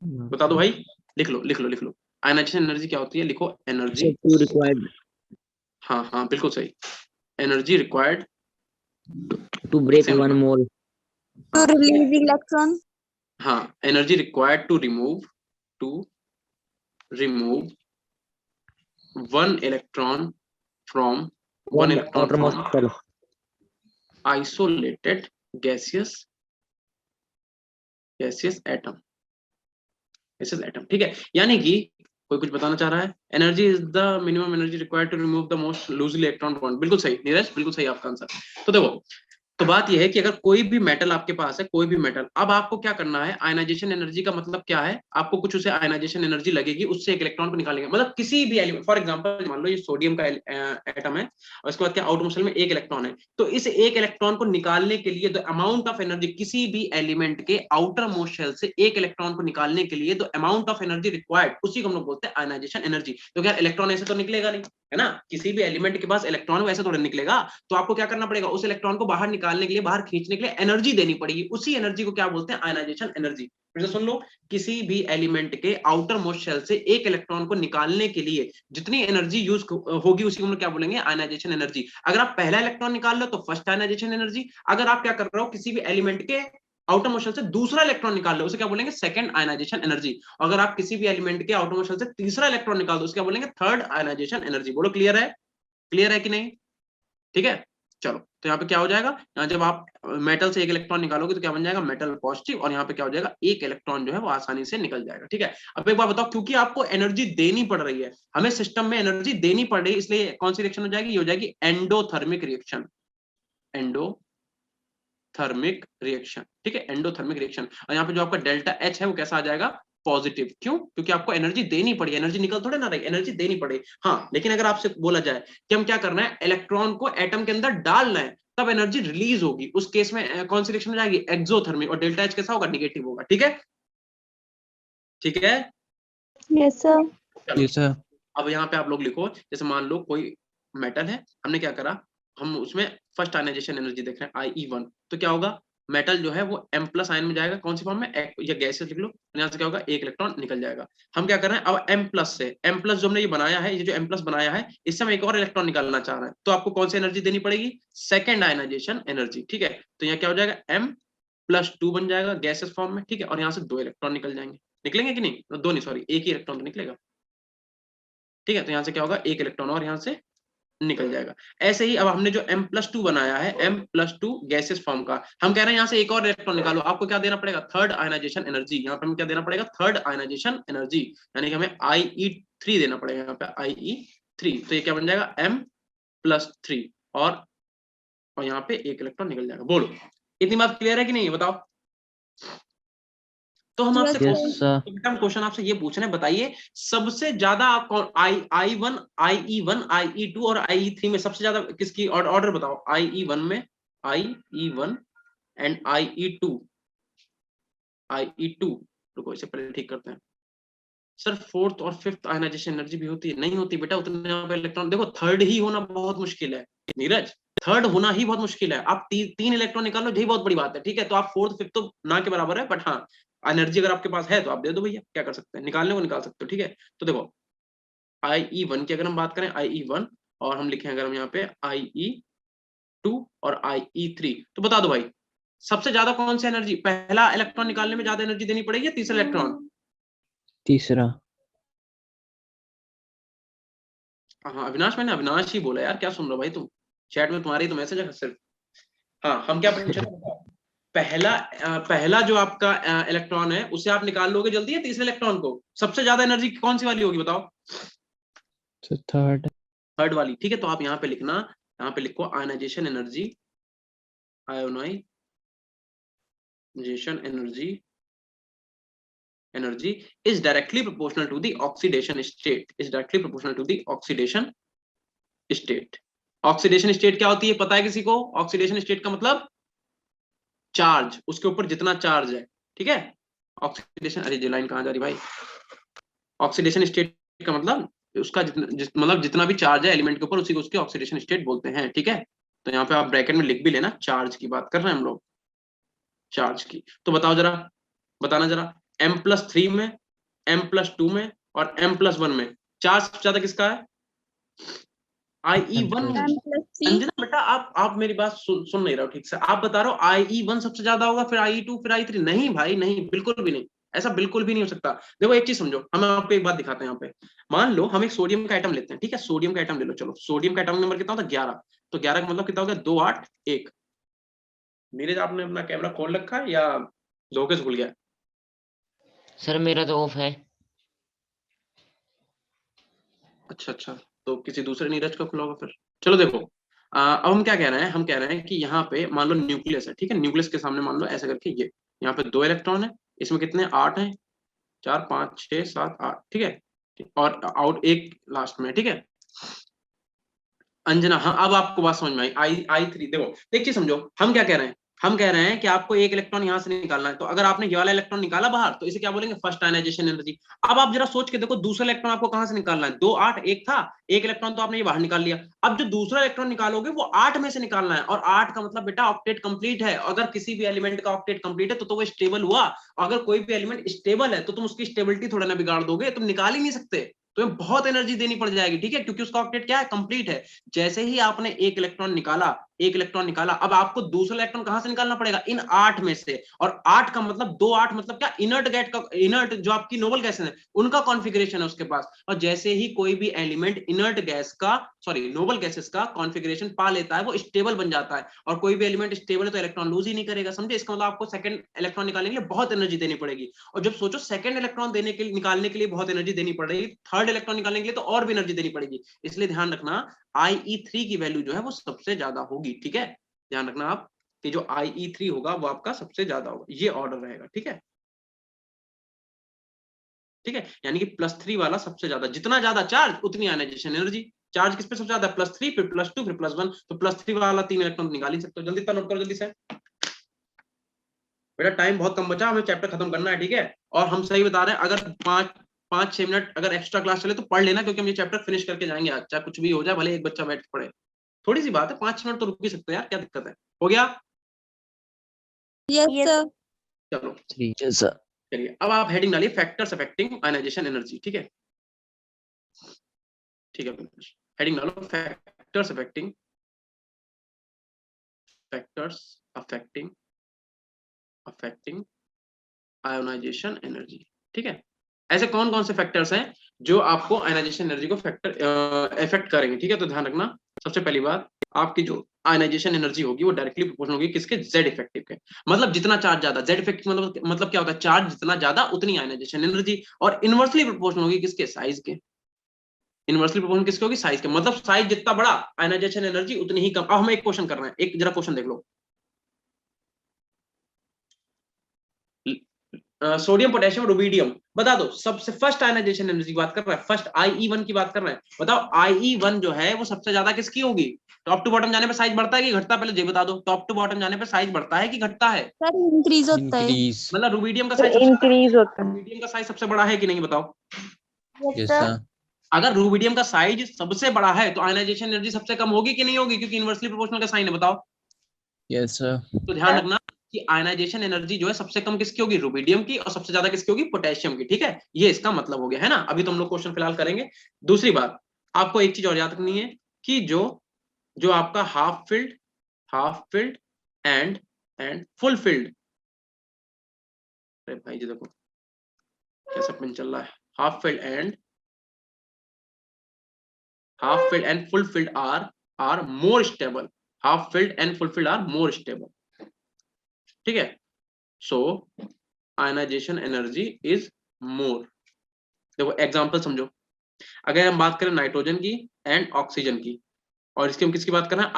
बता दो भाई, लिख लो लिख लो लिख लो, आयनाइजेशन एनर्जी क्या होती है, लिखो एनर्जी। रिक्वायर्ड हाँ हाँ बिल्कुल सही, energy required to break one mole. To release electron. हाँ, energy required to remove one electron from isolated gaseous atom. ठीक है, यानी कि कोई कुछ बताना चाह रहा है, energy is the minimum energy required to remove the most loosely electron bond. बिल्कुल सही नीरज, बिल्कुल सही आपका आंसर। तो देखो, तो बात यह है कि अगर कोई भी मेटल आपके पास है, कोई भी मेटल, अब आपको क्या करना है, आयनाइजेशन एनर्जी का मतलब क्या है, आपको कुछ उसे आयनाइजेशन एनर्जी लगेगी, उससे एक इलेक्ट्रॉन को निकालेंगे। मतलब किसी भी एलिमेंट, फॉर एग्जांपल मान लो ये सोडियम का एटम है और इसके बाद क्या आउटर शेल में एक इलेक्ट्रॉन है, तो इस एक इलेक्ट्रॉन को निकालने के लिए द अमाउंट ऑफ एनर्जी, किसी भी एलिमेंट के आउटर मोस्ट शेल से एक इलेक्ट्रॉन को निकालने के लिए the amount of energy required, उसी को हम लोग बोलते हैं आयनाइजेशन एनर्जी। तो क्या इलेक्ट्रॉन ऐसे तो निकलेगा नहीं, है ना, किसी भी एलिमेंट के पास इलेक्ट्रॉन वैसे थोड़ा निकलेगा, तो आपको क्या करना पड़ेगा, उस इलेक्ट्रॉन को बाहर निकालने के लिए, बाहर खींचने के लिए एनर्जी देनी पड़ेगी। उसी एनर्जी को क्या बोलते हैं, आयनाइजेशन एनर्जी। फिर से सुन लो, किसी भी एलिमेंट के आउटर मोस्ट शेल से एक इलेक्ट्रॉन को निकालने के लिए जितनी एनर्जी यूज होगी उसी को हम लोग क्या बोलेंगे, आयनाइजेशन एनर्जी। अगर आप पहला इलेक्ट्रॉन निकाल लो तो फर्स्ट आयनाइजेशन एनर्जी। अगर आप क्या कर रहे हो, किसी भी एलिमेंट के आउटर मोस्ट शेल से दूसरा इलेक्ट्रॉन निकाल लो, उसे क्या बोलेंगे, सेकंड आयनाइजेशन एनर्जी। अगर आप किसी भी एलिमेंट के आउटर मोस्ट शेल से तीसरा इलेक्ट्रॉन निकाल दो, उसके क्या बोलेंगे, थर्ड आयनाइजेशन एनर्जी। बोलो क्लियर है, क्लियर है कि नहीं? ठीक है, चलो, तो यहाँ पे क्या हो जाएगा, यहाँ जब आप मेटल से एक इलेक्ट्रॉन निकालोगे तो क्या बन जाएगा, मेटल पॉजिटिव, और यहाँ पे क्या हो जाएगा, एक इलेक्ट्रॉन जो है वो आसानी से निकल जाएगा। ठीक है, अब एक बात बताओ, क्योंकि आपको एनर्जी देनी पड़ रही है, हमें सिस्टम में एनर्जी देनी पड़ रही है, इसलिए कौन सी रिएक्शन हो जाएगी, ये हो जाएगी एंडोथर्मिक रिएक्शन। एंडोथर्मिक रिएक्शन, ठीक है, एंडोथर्मिक रिएक्शन। और यहाँ पे जो आपका डेल्टा एच है वो कैसा आ जाएगा, पॉजिटिव। क्यों? क्योंकि आपको एनर्जी देनी पड़ी, एनर्जी निकल थोड़े ना रही, एनर्जी देनी पड़ी। हाँ, लेकिन अगर आपसे बोला जाए कि हम क्या करना है, इलेक्ट्रॉन को एटम के अंदर डालना है, तब एनर्जी रिलीज होगी, उस केस में कौन सी रिएक्शन हो जाएगी, एक्सोथर्मिक, और डेल्टा एच कैसा होगा, निगेटिव होगा। ठीक है, ठीक है, यस सर। Yes sir. अब यहाँ पे आप लोग लिखो, जैसे मान लो कोई मेटल है, हमने क्या करा, हम उसमें फर्स्ट आयनाइजेशन एनर्जी देख रहे हैं IE1, तो क्या होगा, मेटल जो है वो M+ आयन में जाएगा, कौन सी फॉर्म में, या गैसेस लिख लो, यहाँ से क्या होगा, एक इलेक्ट्रॉन निकल जाएगा। हम क्या कर रहे हैं, अब M+ से, M+ जो हमने ये बनाया है, ये जो M+ बनाया है, इससे हम एक और इलेक्ट्रॉन निकालना चाह रहे हैं, तो आपको कौन सी एनर्जी देनी पड़ेगी, सेकंड आयनाइजेशन एनर्जी। ठीक है, तो यहाँ क्या हो जाएगा, M+2 बन जाएगा गैसेस फॉर्म में। ठीक है, और यहाँ से दो इलेक्ट्रॉन निकल जाएंगे, निकलेंगे कि नहीं, दो नहीं सॉरी, एक ही इलेक्ट्रॉन तो निकलेगा। ठीक है, तो यहाँ से क्या होगा, एक इलेक्ट्रॉन और यहाँ से निकल जाएगा। ऐसे ही अब हमने जो M+2 बनाया है, M+2 गैसेस फॉर्म का, हम कह रहे हैं यहाँ से एक और इलेक्ट्रॉन निकालो, आपको क्या देना पड़ेगा, थर्ड आयनाइजेशन एनर्जी। यहाँ पे हमें क्या देना पड़ेगा, थर्ड आयनाइजेशन एनर्जी, यानी कि हमें IE3 देना पड़ेगा, यहाँ पे IE3। तो ये क्या बन जाएगा, M+3, और यहाँ पे एक इलेक्ट्रॉन निकल जाएगा। बोलो इतनी बात क्लियर है कि नहीं, बताओ। तो हम आपसे Yes, sir. एकदम क्वेश्चन आपसे ये पूछ रहे हैं, बताइए सबसे ज्यादा आप कौन I1 IE1 IE2 और IE3 में सबसे ज्यादा किसकी ऑर्डर बताओ। IE1 में IE1 एंड IE2 रुको इसे पहले ठीक करते हैं। सर फोर्थ और फिफ्थ आयनाइजेशन एनर्जी भी होती है? नहीं होती बेटा, उतने यहाँ पे इलेक्ट्रॉन, देखो थर्ड ही होना बहुत मुश्किल है नीरज, थर्ड होना ही बहुत मुश्किल है। आप तीन इलेक्ट्रॉन निकालो, यही बहुत बड़ी बात है, ठीक है। तो आप फोर्थ फिफ्थ तो ना के बराबर है, बट हाँ एनर्जी अगर आपके पास है तो आप दे दो भैया, क्या कर सकते हैं, निकालने को निकाल सकते हो, ठीक है। तो देखो IE1 की अगर हम बात करें, IE1 और हम लिखें अगर हम यहाँ पे IE2 और IE3, तो बता दो भाई सबसे ज्यादा कौन सी एनर्जी, पहला इलेक्ट्रॉन निकालने में ज्यादा एनर्जी देनी पड़ेगी या तीसरा इलेक्ट्रॉन? तीसरा। हाँ अविनाश, मैंने अविनाश ही बोला यार, क्या सुन रहे हो भाई तुम, चैट में तुम्हारी तो मैसेज है सिर्फ। हाँ हम क्या पूछ रहे हैं, पहला जो आपका इलेक्ट्रॉन है उसे आप निकाल लोगे जल्दी, या तीसरे इलेक्ट्रॉन को? सबसे ज्यादा एनर्जी कौन सी वाली होगी बताओ? थर्ड। थर्ड वाली, ठीक है। तो आप यहाँ पे लिखना, यहाँ पे लिखो ionization energy, ionization energy is directly proportional to the oxidation state, is directly proportional to the oxidation state। Oxidation state क्या होती है पता है किसी को? ऑक्सीडेशन स्टेट का मतलब चार्ज, उसके ऊपर जितना चार्ज है, ठीक है। ऑक्सीडेशन, अरे ये लाइन कहाँ जा रही भाई, ऑक्सीडेशन स्टेट का मतलब उसका मतलब जितना भी चार्ज है एलिमेंट के ऊपर, उसी को उसकी ऑक्सीडेशन स्टेट बोलते हैं, ठीक है। तो यहाँ पे आप ब्रैकेट में लिख भी लेना, चार्ज की बात कर रहे हैं हम लोग, चार्ज की। तो बताओ जरा, बताना जरा, M+3 में, M+2 में और M+1 में चार्ज सबसे ज्यादा किसका है? IE1। M+3 अंजना बेटा आप मेरी बात सुन नहीं रहे हो ठीक से, आप बता रहे हो IE1 सबसे ज्यादा होगा, फिर IE2, फिर IE3। नहीं भाई नहीं, बिल्कुल भी नहीं, ऐसा बिल्कुल भी नहीं हो सकता। देखो एक चीज समझो, हम आपको एक बात दिखाते हैं यहाँ पे। मान लो हम एक सोडियम का आइटम लेते हैं, ठीक है, सोडियम का आइटम ले लो, चलो सोडियम का आइटम नंबर कितना होता है? 11। तो 11 का मतलब कितना हो गया? 2 8 1। नीरज आपने अपना कैमरा खोल रखा है या धोखे से खुल गया? सर मेरा तो ऑफ है। अच्छा, तो किसी दूसरे नीरज का खुला होगा फिर। चलो देखो, अब हम क्या कह रहे हैं, हम कह रहे हैं कि यहाँ पे मान लो न्यूक्लियस है, ठीक है, न्यूक्लियस के सामने मान लो ऐसे करके ये, यहाँ पे 2 इलेक्ट्रॉन है, इसमें कितने 8 हैं, 4 5 6 7 8, ठीक है, और आउट एक लास्ट में, ठीक है। अंजना, हाँ अब आपको बात समझ में आई। I3 देखो, एक चीज समझो, हम क्या कह रहे हैं, हम कह रहे हैं कि आपको एक इलेक्ट्रॉन यहाँ से निकालना है, तो अगर आपने ये वाला इलेक्ट्रॉन निकाला बाहर, तो इसे क्या बोलेंगे? First ionization energy. अब आप जरा सोच के देखो, दूसरा इलेक्ट्रॉन आपको कहाँ से निकालना है? 2 8 1 था, एक इलेक्ट्रॉन तो आपने ये बाहर निकाल लिया। अब जो दूसरा इलेक्ट्रॉन निकालोगे वो 8 में से निकालना है, और 8 का मतलब बेटा ऑक्टेट कंप्लीट है। अगर किसी भी एलिमेंट का ऑक्टेट कंप्लीट है तो वो स्टेबल हुआ। अगर कोई भी एलिमेंट स्टेबल है तो तुम उसकी स्टेबिलिटी थोड़ा ना बिगाड़ दोगे, तुम निकाल ही नहीं सकते, तुम्हें बहुत एनर्जी देनी पड़ जाएगी, ठीक है, क्योंकि उसका ऑक्टेट क्या है? कंप्लीट है। जैसे ही आपने एक इलेक्ट्रॉन निकाला, अब आपको दूसरा इलेक्ट्रॉन कहां से निकालना पड़ेगा? इन 8 में से। और 8 का मतलब 2 8 मतलब क्या? इनर्ट गैस का, इनर्ट जो आपकी नोबल गैसें हैं उनका कॉन्फ़िगरेशन है उसके पास। और जैसे ही कोई भी एलिमेंट इनर्ट गैस का, सॉरी नोबल गैसेस का कॉन्फ़िगरेशन पा लेता है, वो स्टेबल बन जाता है। और कोई भी एलिमेंट स्टेबल है तो इलेक्ट्रॉन लूज ही नहीं करेगा, समझे? इसका मतलब आपको सेकंड इलेक्ट्रॉन निकालने के लिए बहुत एनर्जी देनी पड़ेगी। और जब सोचो सेकंड इलेक्ट्रॉन देने के लिए, निकालने के लिए बहुत एनर्जी देनी पड़ेगी, थर्ड इलेक्ट्रॉन निकालने के लिए तो और भी एनर्जी देनी पड़ेगी। इसलिए ध्यान रखना IE3 की वैल्यू जो है वो सबसे ज्यादा होगी, ठीक है। ध्यान रखना आप कि जो IE3 होगा वो आपका सबसे ज्यादा होगा, ये ऑर्डर रहेगा, ठीक है, ठीक है। यानी कि +3 वाला सबसे ज्यादा, जितना ज्यादा चार्ज उतनी आयनाइजेशन एनर्जी। चार्ज किस पे सबसे ज्यादा? +3, फिर +2, फिर +1। तो +3 वाला 3 इलेक्ट्रॉन निकाल ही सकते हो। जल्दी नोट करो जल्दी से बेटा, टाइम बहुत कम बचा, हमें चैप्टर खत्म करना है, ठीक है। और हम सही बता रहे हैं, अगर 5-6 मिनट अगर एक्स्ट्रा क्लास चले तो पढ़ लेना, क्योंकि हम ये चैप्टर फिनिश करके जाएंगे आज, चाहे कुछ भी हो जाए, भले एक बच्चा बैठ के पढ़े। थोड़ी सी बात है, 5 मिनट तो रुक भी सकते हैं यार, क्या दिक्कत है? हो गया? Yes sir. चलो 3। Yes, sir. चलिए, अब आप हेडिंग डालिए फैक्टर्स अफेक्टिंग आयनाइजेशन एनर्जी, ठीक है, ठीक है। हेडिंग डालो फैक्टर्स अफेक्टिंग आयोनाइजेशन एनर्जी, ठीक है। ऐसे कौन कौन से फैक्टर्स हैं जो आपको आयनाइजेशन एनर्जी को इफेक्ट करेंगे, ठीक है। तो ध्यान रखना, सबसे पहली बात, आपकी जो आयनाइजेशन एनर्जी होगी वो डायरेक्टली प्रोपोर्शनल होगी किसके? Z इफेक्टिव के। मतलब जितना चार्ज ज्यादा, Z इफेक्टिव मतलब क्या होता है? चार्ज जितना ज्यादा उतनी आयनाइजेशन एनर्जी। और इनवर्सली प्रोपोर्शनल होगी किसके? साइज के। इनवर्सली प्रोपोर्शनल किसकी होगी? साइज के। मतलब साइज जितना बड़ा आयनाइजेशन एनर्जी उतनी ही कम। अब हमें एक क्वेश्चन करना है, एक जरा क्वेश्चन देख लो। सोडियम, पोटेशियम, रुबिडियम, बता दो सबसे फर्स्ट आयनाइजेशन एनर्जी की बात कर रहा है, फर्स्ट IE1 की बात कर रहा है। बताओ IE1 जो है वो सबसे ज्यादा किसकी होगी? टॉप टू बॉटम जाने पे साइज बढ़ता है कि घटता है? पहले ये बता दो, टॉप टू बॉटम जाने पे साइज बढ़ता है कि घटता है? सर इंक्रीज होता है। इंक्रीज। मतलब रुबिडियम का साइज इंक्रीज होता है। रुबिडियम का साइज सबसे बड़ा है कि नहीं बताओ? Yes sir. अगर रुबिडियम का साइज सबसे बड़ा है तो आयनाइजेशन एनर्जी सबसे कम होगी कि नहीं होगी? क्योंकि इनवर्सली प्रोपोर्शनल का साइन है। बताओ। Yes sir. तो ध्यान रखना कि आयनाइजेशन एनर्जी जो है सबसे कम किसकी होगी? रुबिडियम की, और सबसे ज्यादा किसकी होगी? पोटेशियम की। ठीक है, ये इसका मतलब हो गया है ना। अभी तो हम लोग क्वेश्चन फिलहाल करेंगे। दूसरी बात, आपको एक चीज और याद रखनी है कि जो जो आपका half filled and full filled, अरे भाई जी देखो कैसा पिन चल रहा है। Half filled and full filled are more stable. Half filled and full filled are more stable. ठीक है, so ionization energy is more. देखो एग्जांपल समझो, अगर हम बात करें नाइट्रोजन की एंड ऑक्सीजन की, और इसकी हम किसकी बात कर रहे हैं?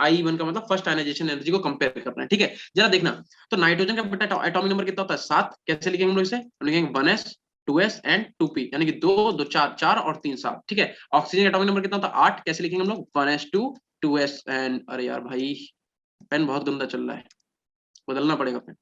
IE1 का मतलब फर्स्ट आयनाइजेशन एनर्जी को कंपेयर कर रहे हैं। ठीक है, जरा देखना। तो नाइट्रोजन का बेटा एटॉमिक नंबर कितना होता है? 7। कैसे लिखेंगे हम लोग इसे? हम लिखेंगे 1s 2s एंड 2p, यानी कि 2 2 4 और 3 7। ठीक है, ऑक्सीजन का एटॉमिक नंबर कितना होता है? 8। कैसे लिखेंगे हम लोग? 1s2 2s एंड, अरे यार भाई पेन बहुत गंदा चल रहा है, बदलना पड़ेगा पेन।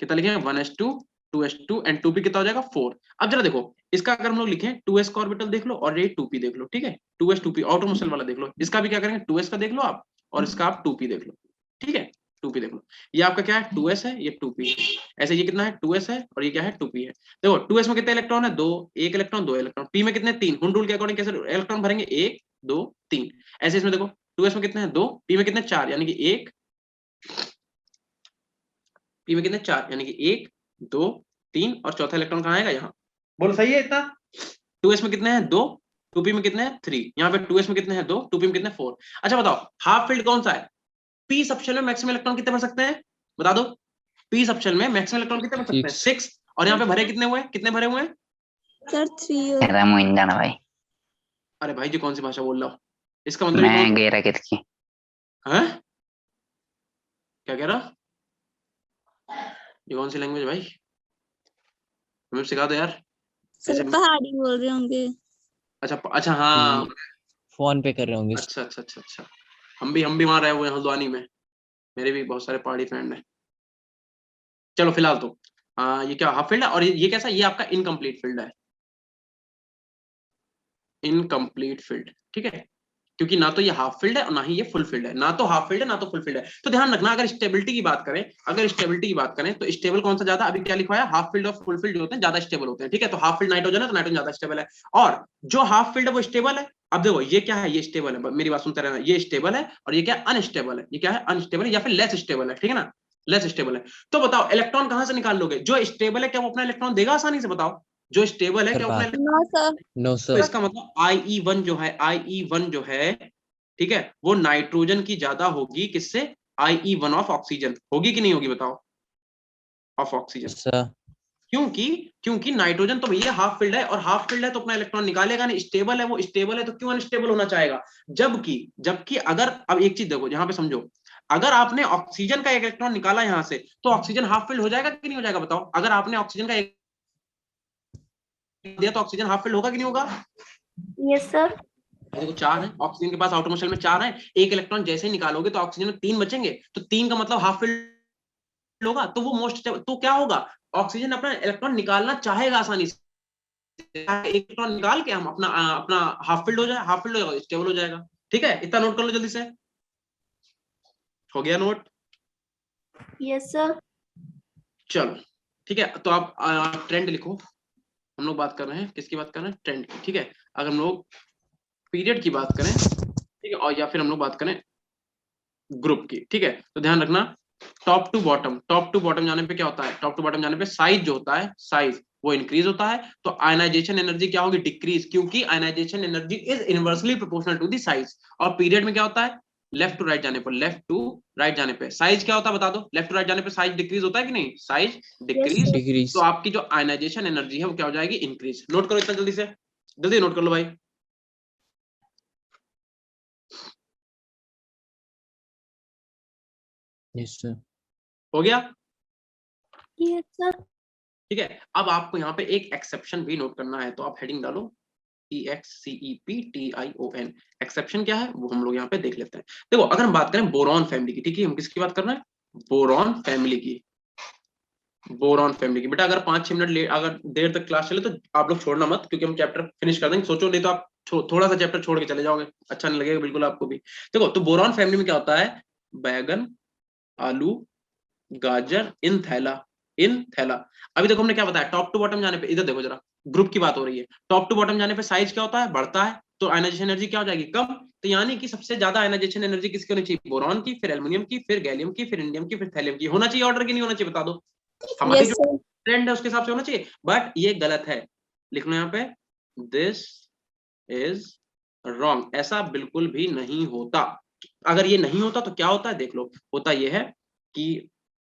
कितना लिखेंगे? 1s2 2s2 एंड 2p कितना हो जाएगा? 4। अब जरा देखो इसका, अगर हम लोग लिखें 2s का ऑर्बिटल देख लो और ये 2p देख लो। ठीक है, 2s 2p ऑटोमोशनल वाला देख लो। इसका भी क्या करेंगे? 2s का देख लो आप, और इसका आप 2p देख लो। ठीक है, 2p देख लो। ये आपका क्या है? 2s है, ये 2p है। ऐसे ये कितना है? 2s है, और ये क्या है? 2p है। देखो 2s में कितने इलेक्ट्रॉन है? 2, 1 इलेक्ट्रॉन 2 इलेक्ट्रॉन। p में कितने? 3। हुंड रूल के अकॉर्डिंग कैसे इलेक्ट्रॉन भरेंगे? 1 2 3। ऐसे इसमें देखो 2s में कितने हैं? 2, p में कितने? 4, यानी कि 1, p में कितने? 4, यानी कि 1 2 3, और चौथा इलेक्ट्रॉन कहाँ आएगा? यहाँ। बोलो सही है इतना? 2s में कितने हैं? 2, 2p में कितने हैं? 3। यहाँ पे 2s में कितने हैं? 2, 2p में कितने? 4। अच्छा बताओ हाफ फील्ड कौन सा है? p सबशेल में मैक्सिमम इलेक्ट्रॉन कितने भर सकते हैं? बता दो। p सबशेल में मैक्सिमम इलेक्ट्रॉन कितने भर सकते हैं? 6। और यहाँ पे भरे कितने हुए? कितने भरे हुए हैं? सर 3 era mo indana भाई। अरे भाई जी कौन सी भाषा बोल रहा हो? इसका मतलब ये मैं कौन गेरा कितकी। है? क्या कह रहा? ये कौन सी लैंग्वेज भाई? हमें सिखा दो यार। सर ऐसे पहाड़ी बोल रहे होंगे। अच्छा अच्छा, हाँ। फोन पे कर रहे होंगे। अच्छा अच्छा अच्छा अच्छा, हम भी वहां रहे हुए हैं हल्द्वानी में, मेरे भी बहुत सारे पहाड़ी फ्रेंड हैं। चलो फिलहाल तो ये क्या हाफ फील्ड है, और ये कैसा? ये आपका इनकम्प्लीट फील्ड है, इनकम्प्लीट फील्ड। ठीक है, क्योंकि ना तो ये हाफ फील्ड है और ना ही ये फुल फील्ड है। ना तो हाफ फील्ड है ना तो फुल फील्ड है। तो ध्यान रखना, अगर स्टेबिलिटी की बात करें, तो स्टेबल कौन सा ज्यादा? अभी क्या लिखवाया? हाफ फील्ड और फुल फील्ड जो होते हैं ज्यादा स्टेबल होते हैं। ठीक है, तो हाफ फील्ड नाइट्रोजन है तो नाइट्रोजन ज्यादा स्टेबल है, और जो हाफ फील्ड है वो स्टेबल है। अब देखो ये क्या है? ये स्टेबल है, मेरी बात सुनते रहना। ये स्टेबल है, और ये क्या? अनस्टेबल है। ये क्या है? अनस्टेबल है, या फिर लेस स्टेबल है। ठीक है ना, लेस स्टेबल है। तो बताओ इलेक्ट्रॉन कहां से निकाल लोगे? जो स्टेबल है क्या वो अपना इलेक्ट्रॉन देगा आसानी से? बताओ, जो स्टेबल है क्या वो अपना नो सर। नो तो सर। इसका मतलब IE1 जो है ठीक है, वो नाइट्रोजन की ज्यादा होगी किससे? IE1 ऑफ ऑक्सीजन होगी कि नहीं होगी? बताओ, ऑफ ऑक्सीजन। सर। क्योंकि नाइट्रोजन तो भैया हाफ फील्ड है, और हाफ फील्ड है तो अपना इलेक्ट्रॉन निकालेगा नहीं। स्टेबल है, वो स्टेबल है, तो क्यों अनस्टेबल होना चाहेगा? जबकि अगर, अब एक चीज देखो यहाँ पे समझो, अगर आपने ऑक्सीजन का एक इलेक्ट्रॉन निकाला यहाँ से, तो ऑक्सीजन हाफ फील्ड हो जाएगा कि नहीं हो जाएगा? बताओ, अगर आपने ऑक्सीजन का एक दिया तो ऑक्सीजन हाफ फील्ड होगा कि नहीं होगा? Yes sir. देखो 4 है ऑक्सीजन के पास, आउटर मोशन में 4 है। एक इलेक्ट्रॉन जैसे ही निकालोगे तो ऑक्सीजन में 3 बचेंगे, तो 3 का मतलब हाफ फील्ड होगा, तो वो मोस्ट, तो क्या होगा? ऑक्सीजन अपना इलेक्ट्रॉन निकालना चाहेगा आसानी से, एक इलेक्ट्रॉन निकाल के हम अपना अपना हाफ फील्ड हो जाएगा, स्टेबल हो जाएगा। ठीक है, इतना नोट कर लो जल्दी से। हो गया नोट? Yes sir. चलो ठीक है, तो आप ट्रेंड लिखो। हम लोग बात कर रहे हैं किसकी बात कर रहे हैं? ट्रेंड की। ठीक है, अगर हम लोग पीरियड की बात करें, ठीक है, और या फिर हम लोग बात करें ग्रुप की। ठीक है, तो ध्यान रखना, टॉप टू बॉटम जाने पे क्या होता है? टॉप टू बॉटम जाने पे साइज जो होता है, साइज वो इंक्रीज होता है, तो आयनाइजेशन एनर्जी क्या होगी? डिक्रीज, क्योंकि ionization energy is inversely proportional to the size. और पीरियड में क्या होता है? लेफ्ट टू राइट जाने पे साइज क्या होता है? बता दो। लेफ्ट टू राइट जाने पे साइज डिक्रीज होता है कि नहीं? Size decrease. डिक्रीज। तो आपकी जो आयनाइजेशन एनर्जी है वो क्या हो जाएगी? इंक्रीज। नोट करो इतना जल्दी से, जल्दी नोट कर लो भाई। Yes sir. हो गया? Yes sir. ठीक है, अब आपको यहाँ पे एक एक्सेप्शन भी नोट करना है, तो आप हेडिंग डालो EXCEPTION। एक्सेप्शन क्या है वो हम लोग यहाँ पे देख लेते हैं। देखो अगर हम बात करें बोरॉन फैमिली की, ठीक है, हम किसकी बात कर रहे हैं? बोरॉन फैमिली की। बोरॉन फैमिली की। बेटा अगर 5-6 मिनट अगर देर तक क्लास चले तो आप लोग छोड़ना मत, क्योंकि हम चैप्टर फिनिश कर देंगे। सोचो नहीं तो आप थोड़ा सा चैप्टर छोड़ के चले जाओगे, अच्छा नहीं लगेगा बिल्कुल आपको भी। देखो तो बोरॉन फैमिली में क्या होता है? बैगन, आलू, गाजर, इन थैला। अभी देखो हमने क्या बताया, टॉप टू बॉटम जाने पे, इधर देखो जरा, ग्रुप की बात हो रही है, टॉप टू बॉटम जाने पे साइज क्या होता है? बढ़ता है, तो आयनाइजेशन एनर्जी क्या हो जाएगी? कम। तो यानी कि सबसे ज्यादा आयनाइजेशन एनर्जी किसकी होनी चाहिए? बोरॉन की, फिर एल्युमिनियम की, फिर गैलियम की, फिर इंडियम की, फिर थैलियम की। होना चाहिए ऑर्डर की, नहीं होना चाहिए? बता दो। हमारी यस जो सर। ट्रेंड है उसके हिसाब से होना चाहिए, बट ये गलत है। लिख लो यहाँ पे, दिस इज रॉन्ग। ऐसा बिल्कुल भी नहीं होता। अगर ये नहीं होता तो क्या होता है? देख लो, होता ये है कि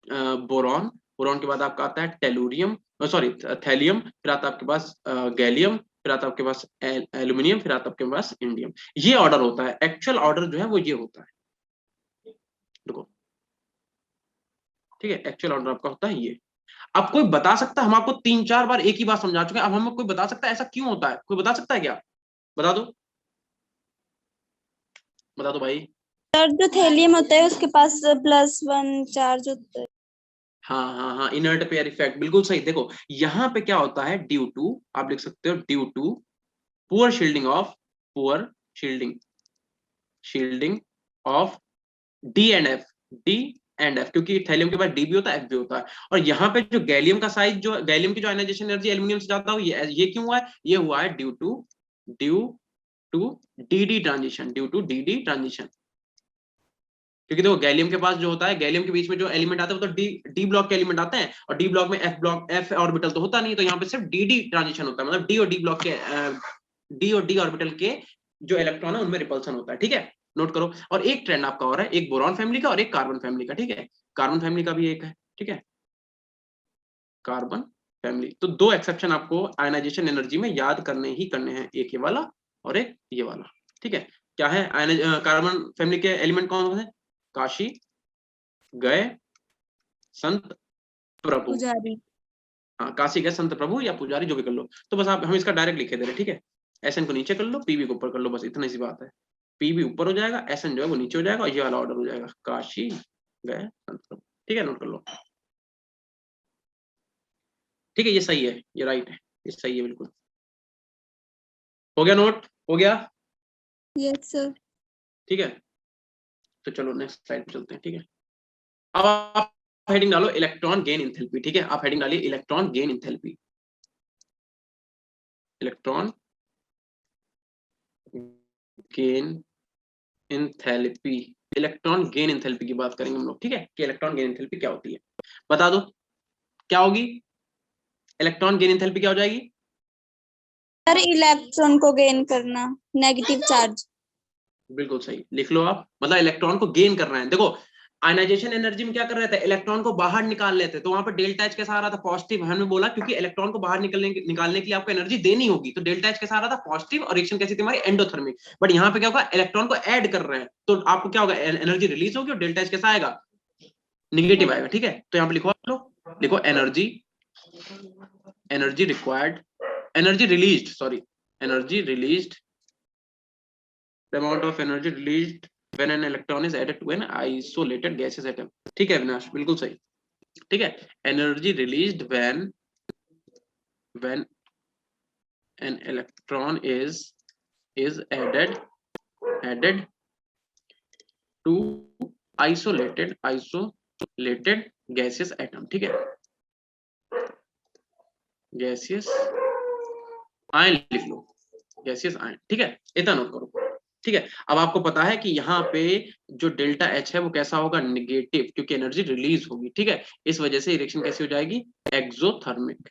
बोरॉन, बोरॉन के बाद आपका आता है टेलुरियम, सॉरी थैलियम, फिर आता है आपके पास गैलियम, फिर आता है आपके पास एल्यूमिनियम, फिर आता है आपके पास इंडियम। ये ऑर्डर होता है, एक्चुअल ऑर्डर जो है वो ये होता है। देखो ठीक है, एक्चुअल ऑर्डर आपका होता है ये। अब कोई बता सकता है, हम आपको 3-4 बार एक ही बात समझा चुके हैं, अब हमें कोई बता सकता है ऐसा क्यों होता है? कोई बता सकता है क्या? बता दो, बता दो भाई। सर जो थैलियम होता है उसके पास +1 चार्ज होता है। हाँ हाँ हाँ, इनर्ट पेयर इफेक्ट, बिल्कुल सही। देखो यहाँ पे क्या होता है, ड्यू टू, आप लिख सकते हो due to poor shielding of, poor shielding, shielding of D and F, D and F, क्योंकि थैलियम के पास डी भी होता है, एफ भी होता है। और यहाँ पे जो गैलियम का साइज, जो गैलियम की जो आयनाइजेशन एनर्जी एल्यूमिनियम से ज्यादा हुई है, ये क्यों हुआ है? ये हुआ है due to D D transition, due to D D transition. क्योंकि देखो गैलियम के पास जो होता है, गैलियम के बीच में जो एलिमेंट आते हैं वो तो डी ब्लॉक के एलिमेंट आते हैं, और डी ब्लॉक में एफ ऑर्बिटल तो होता नहीं, तो यहाँ पे सिर्फ डी डी ट्रांजिशन होता है, मतलब डी और डी ब्लॉक के, डी और डी ऑर्बिटल के जो इलेक्ट्रॉन है उनमें रिपल्सन होता है। ठीक है, नोट करो। और एक ट्रेंड आपका हो रहा है, एक बोरॉन फैमिली का और एक कार्बन फैमिली का। ठीक है, कार्बन फैमिली का भी एक है। ठीक है, कार्बन फैमिली। तो 2 एक्सेप्शन आपको आयनाइजेशन एनर्जी में याद करने ही करने हैं, एक ये वाला और एक ये वाला। ठीक है, क्या है कार्बन फैमिली के एलिमेंट कौन है? काशी, गए, संत, प्रभु। पुजारी। हाँ, काशी गए, संत, प्रभु या पुजारी, जो भी कर लो। तो बस आप हम इसका डायरेक्ट लिखे दे रहे। ठीक है, एसएन को नीचे कर लो, पीवी को ऊपर कर लो, बस इतनी सी बात है। पीवी ऊपर हो जाएगा, एसएन जो है वो नीचे हो जाएगा, और ये वाला ऑर्डर हो जाएगा, काशी गए, संत, प्रभु। ठीक है, नोट कर लो। ठीक है, ये सही है, ये राइट है, ये सही है बिल्कुल। हो गया नोट? हो गया? Yes sir. ठीक है, तो चलो नेक्स्ट स्लाइड पे चलते हैं। ठीक है, अब आप हेडिंग डालो इलेक्ट्रॉन गेन इंथैल्पी। ठीक है, आप हेडिंग डालिए electron gain enthalpy, electron gain enthalpy, electron gain enthalpy की बात करेंगे हम लोग। ठीक है, कि इलेक्ट्रॉन गेन इंथैल्पी क्या होती है, बता दो क्या होगी? इलेक्ट्रॉन गेन इंथैल्पी क्या हो जाएगी? सर इलेक्ट्रॉन को गेन करना, नेगेटिव चार्ज। बिल्कुल सही, लिख लो आप, मतलब इलेक्ट्रॉन को गेन कर रहे हैं। देखो आयनाइजेशन एनर्जी में क्या कर रहे थे? इलेक्ट्रॉन को बाहर निकाल लेते, तो वहां पर डेल्टा एच कैसा आ रहा था? पॉजिटिव। हमने बोला क्योंकि इलेक्ट्रॉन को बाहर निकालने के लिए आपको एनर्जी देनी होगी, तो डेल्टा एच कैसा आ रहा था? पॉजिटिव। और रिएक्शन कैसी थी हमारी? एंडोथर्मिक। बट यहाँ पे क्या होगा? इलेक्ट्रॉन को ऐड कर रहे हैं, तो आपको क्या होगा? एनर्जी रिलीज होगी और डेल्टा एच कैसा आएगा? निगेटिव आएगा। ठीक है, तो यहाँ पे लिखो आप लोग, लिखो energy, energy required, energy released, sorry, energy released, the amount of energy released when an electron is added to an isolated gaseous atom। ठीक है अविनाश, बिल्कुल सही। ठीक है, energy released when an electron is added to isolated gaseous atom। ठीक है, gaseous ion लिख लो, gaseous ion. ठीक है, इतना नोट करो। ठीक है, अब आपको पता है कि यहाँ पे जो डेल्टा एच है वो कैसा होगा? निगेटिव, क्योंकि एनर्जी रिलीज होगी। ठीक है, इस वजह से रिएक्शन कैसी हो जाएगी? एक्सोथर्मिक।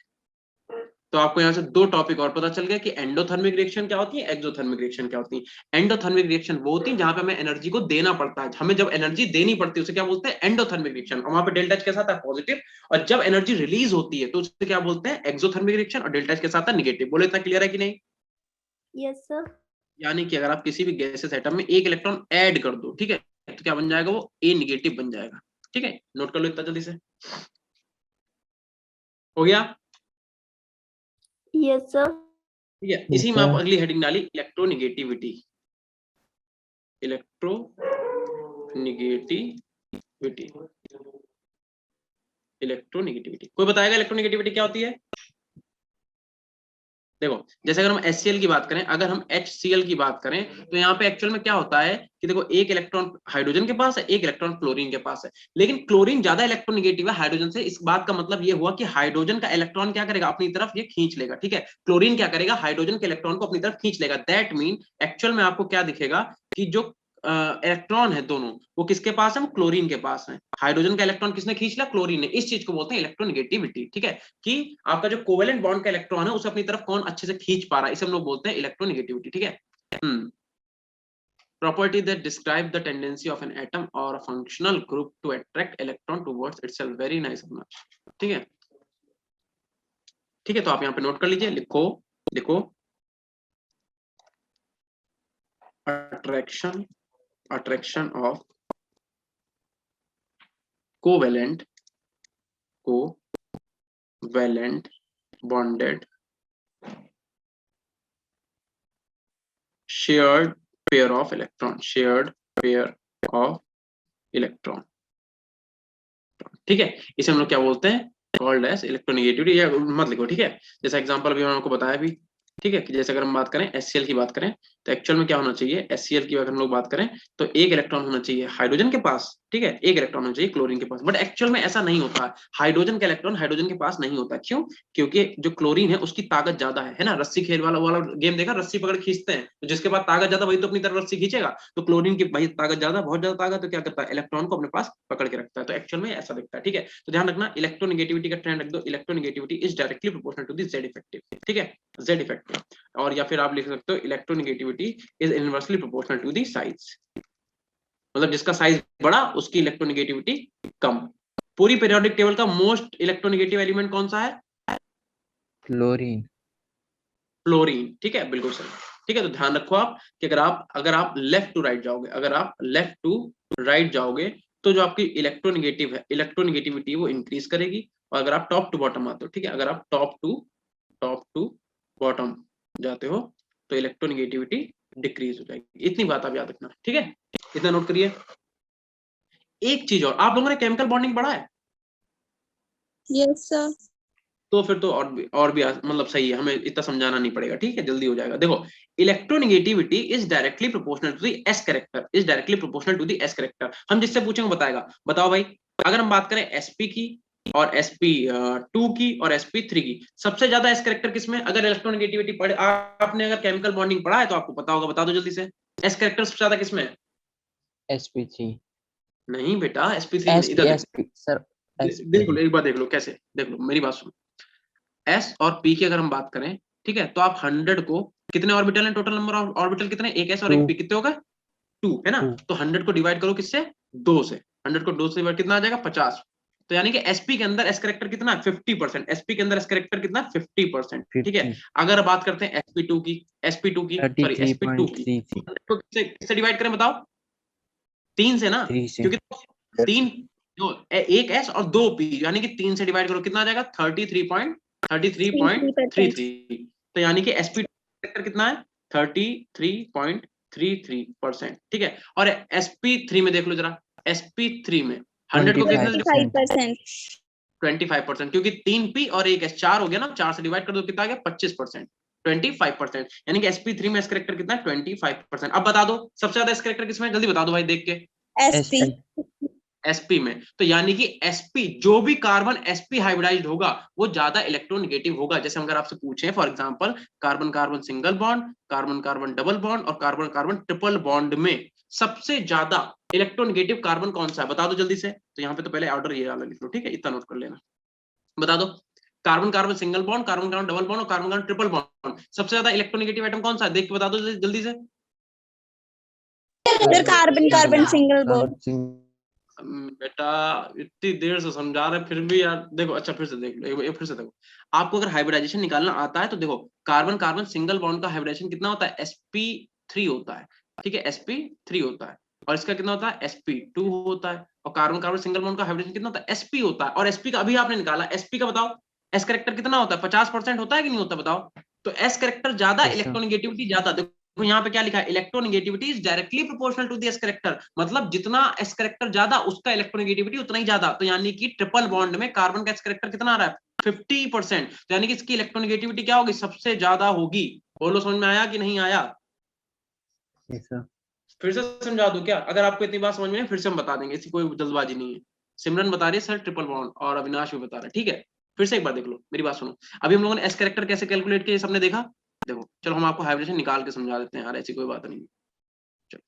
तो आपको यहाँ से 2 टॉपिक और पता चल गया कि एंडोथर्मिक रिएक्शन क्या होती है, एक्सोथर्मिक रिएक्शन क्या होती है। एंडोथर्मिक रिएक्शन वो होती है जहां पे हमें एनर्जी को देना पड़ता है, हमें जब एनर्जी देनी पड़ती है उसे क्या बोलते हैं? Endothermic reaction. और वहां पे डेल्टा एच के साथ है पॉजिटिव, और जब एनर्जी रिलीज होती है तो उसे क्या बोलते हैं? एक्सोथर्मिक रिएक्शन, और डेल्टा एच के साथ है निगेटिव। बोले इतना क्लियर है कि नहीं? Yes sir. यानी कि अगर आप किसी भी गैसेस एटम में एक इलेक्ट्रॉन ऐड कर दो, ठीक है, तो क्या बन जाएगा? वो ए निगेटिव बन जाएगा। ठीक है, नोट कर लो इतना जल्दी से। हो गया? Yes sir. ठीक है, इसी में आप अगली हेडिंग डाली इलेक्ट्रोनिगेटिविटी। Electronegativity, electronegativity. कोई बताएगा इलेक्ट्रोनिगेटिविटी क्या होती है? देखो, जैसे अगर हम HCl की बात करें, अगर हम HCl की बात करें, तो यहाँ पे एक्चुअल में क्या होता है कि देखो, एक इलेक्ट्रॉन हाइड्रोजन के पास है, एक इलेक्ट्रॉन क्लोरीन के पास है, लेकिन क्लोरीन ज्यादा इलेक्ट्रोनिगेटिव है हाइड्रोजन से। इस बात का मतलब ये हुआ कि हाइड्रोजन का इलेक्ट्रॉन क्या करेगा, अपनी तरफ ये खींच लेगा। ठीक है, क्लोरीन क्या करेगा, हाइड्रोजन के इलेक्ट्रॉन को अपनी तरफ खींच लेगा। दैट मीन एक्चुअल में आपको क्या दिखेगा कि जो इलेक्ट्रॉन है दोनों, वो किसके पास है, वो क्लोरीन के पास है। हाइड्रोजन का इलेक्ट्रॉन किसने खींच लिया, क्लोरीन ने। इस चीज को बोलते हैं इलेक्ट्रोनिगेटिविटी। ठीक है, कि आपका जो कोवेलेंट बॉन्ड का इलेक्ट्रॉन है उसे अपनी तरफ कौन अच्छे से खींच पा रहा है, इसे हम लोग बोलते हैं इलेक्ट्रोनिगेटिविटी। ठीक है, property that describe the tendency of an atom or a functional group to attract electron towards itself. Very nice अपना। ठीक है, ठीक है, तो आप यहाँ पे नोट कर लीजिए, लिखो, देखो, attraction of covalent bonded shared pair of electron। ठीक है, इसे हम लोग क्या बोलते हैं, कॉल्ड एज इलेक्ट्रोनिगेटिविटी। या मत लिखो, ठीक है, जैसा एग्जांपल अभी मैंने आपको बताया भी। ठीक है, कि जैसे अगर हम बात करें HCl की बात करें, तो एक्चुअल में क्या होना चाहिए, HCl की अगर हम लोग बात करें तो एक इलेक्ट्रॉन होना चाहिए हाइड्रोजन के पास, ठीक है, एक इलेक्ट्रॉन होना चाहिए क्लोरीन के पास। बट एक्चुअल में ऐसा नहीं होता है, हाइड्रोजन का इलेक्ट्रॉन हाइड्रोजन के पास नहीं होता। क्यों? क्योंकि जो क्लोरीन है उसकी ताकत ज्यादा है ना। रस्सी खेल वाला गेम देखा, रस्सी पकड़ खींचते हैं, तो जिसके पास ताकत ज्यादा वही तो अपनी तरफ रस्सी खींचेगा। तो क्लोरीन की भाई ताकत ज्यादा, बहुत ज्यादा ताकत, तो क्या करता है, इलेक्ट्रॉन को अपने पास पकड़ के रखता है। तो एक्चुअल में ऐसा दिखता है। ठीक है, तो ध्यान रखना, इलेक्ट्रोनिगेटिविटी का ट्रेंड रख दो, electronegativity is directly proportional to the Z effective. ठीक है, Z इफेक्टिव। और या फिर आप लिख सकते हो electronegativity is inversely proportional to the size. मतलब जिसका साइज बड़ा उसकी इलेक्ट्रोनिगेटिविटी कम। पूरी पीरियोडिक टेबल का मोस्ट इलेक्ट्रोनिगेटिव एलिमेंट कौन सा है? क्लोरीन। फ्लोरीन। ठीक है, बिल्कुल सही। ठीक है, तो ध्यान रखो आप कि अगर आप लेफ्ट टू राइट जाओगे, अगर आप लेफ्ट टू राइट जाओगे, तो जो आपकी इलेक्ट्रोनिगेटिव है, इलेक्ट्रोनिगेटिविटी वो इंक्रीज करेगी। और अगर आप टॉप टू बॉटम आते हो, ठीक है, अगर आप टॉप टू बॉटम जाते हो, तो इलेक्ट्रोनिगेटिविटी डिक्रीज हो जाएगी। इतनी बात आप याद रखना। ठीक है, इतना नोट करिए। एक चीज और, आप लोगों ने केमिकल बॉन्डिंग पढ़ा है? Yes sir. तो फिर तो और भी मतलब सही है, हमें इतना समझाना नहीं पड़ेगा। ठीक है, जल्दी हो जाएगा। देखो, electronegativity is directly proportional to the S character, is directly proportional to the S character. हम जिससे पूछेंगे बताएगा। बताओ भाई, अगर हम बात करें SP की और SP2 की और SP3 की, सबसे ज्यादा S कैरेक्टर किसमें? अगर इलेक्ट्रोनिगेटिविटी पढ़े आपने, अगर केमिकल बॉन्डिंग पढ़ा है तो आपको पता होगा। बता दो जल्दी से, S कैरेक्टर सबसे ज्यादा किसमें है? sp3। नहीं बेटा, SP3 में। इधर सर देख लो, एक बार देख लो, कैसे देख लो, मेरी बात सुनो। S और P की अगर हम बात करें, ठीक है, तो आप 100 को, कितने ऑर्बिटल हैं, टोटल नंबर ऑफ ऑर्बिटल कितने, एक S और एक P, कितने होगा? 2 है ना। तो 100 को डिवाइड करो किससे, 2 से। 100 को 2 से डिवाइड कितना आ जाएगा, 50। तो यानी कि SP के अंदर S कैरेक्टर कितना है, 50%। SP के अंदर S कैरेक्टर कितना, 50%। ठीक है, अगर बात करते हैं SP2 की, सॉरी SP2 की, 100 को किससे डिवाइड करें बताओ? 3 से ना, क्योंकि 3 जो एक S और 2 P, यानी कि 3 से डिवाइड करो कितना आ जाएगा, 33.33। तो यानी कि SP फैक्टर कितना है, 33.33%। ठीक है, और SP3 में देख लो जरा, SP3 में 100 को कितने 25%। 25%, क्योंकि 3 P और एक S, 4 हो गया ना, 4 से डिवाइड कर दो कितना आ गया, 25%, 25%। यानी कि SP3 में S कैरेक्टर कितना है, 25%। अब बता दो सबसे ज्यादा S कैरेक्टर किसमें, जल्दी बता दो भाई देख के। SP। SP में। तो यानी कि SP, जो भी कार्बन SP हाइब्रिडाइज्ड होगा वो ज्यादा इलेक्ट्रोनिगेटिव होगा। जैसे अगर आपसे पूछे for example, carbon carbon single bond, carbon carbon double bond और कार्बन कार्बन ट्रिपल बॉन्ड में सबसे ज्यादा इलेक्ट्रोनिगेटिव कार्बन कौन सा है, बता दो जल्दी से। तो यहाँ पे तो पहले ऑर्डर ये वाला लिख लो, ठीक है, इतना नोट कर लेना। बता दो, carbon carbon single bond, carbon carbon double bond और कार्बन कार्बन ट्रिपल बॉन्ड, सबसे ज्यादा इलेक्ट्रोनिगेटिव आइटम कौन सा है, देख के बता दो जल्दी से। Sir carbon carbon single bond. बेटा इतनी देर से समझा रहे फिर भी यार, देखो अच्छा फिर से देख लो, फिर से देखो। आपको अगर हाइब्रिडाइजेशन निकालना आता है तो देखो, कार्बन कार्बन सिंगल बॉन्ड का हाइब्रिडाइजेशन कितना होता है, sp3 होता है। ठीक है, sp3 होता है। और इसका कितना होता है, sp2 होता है। और कार्बन कार्बन सिंगल बॉन्ड का हाइब्रिडेशन कितना होता है, sp होता है। और sp का अभी आपने निकाला, sp का बताओ s कैरेक्टर कितना होता है, 50% होता है कि नहीं होता बताओ। तो s कैरेक्टर ज्यादा, Yes, sir. इलेक्ट्रोनेगेटिविटी ज्यादा। देखो यहाँ पे क्या लिखा है, electronegativity is directly proportional to the s character, मतलब जितना s कैरेक्टर ज्यादा उसका इलेक्ट्रोनेगेटिविटी उतना ही ज्यादा। तो यानी कि ट्रिपल बॉन्ड में कार्बन का s कैरेक्टर कितना आ रहा है, 50%। तो यानी कि इसकी इलेक्ट्रोनेगेटिविटी क्या होगी, सबसे ज्यादा होगी। बोलो समझ में आया कि नहीं आया? Yes, sir. फिर से समझा दूं क्या? अगर आपको इतनी बात समझ में है फिर से हम बता देंगे, इसकी कोई जल्दबाजी नहीं है। सिमरन बता रही है सर ट्रिपल बॉन्ड, और अविनाश भी बता रहा है, ठीक है। फिर से एक बार देख लो, मेरी बात सुनो। अभी हम लोगों ने एस कैरेक्टर कैसे कैलकुलेट किया, सबने देखा। देखो चलो हम आपको हाइब्रिडेशन निकाल के समझा देते हैं यार, ऐसी कोई बात नहीं है। चलो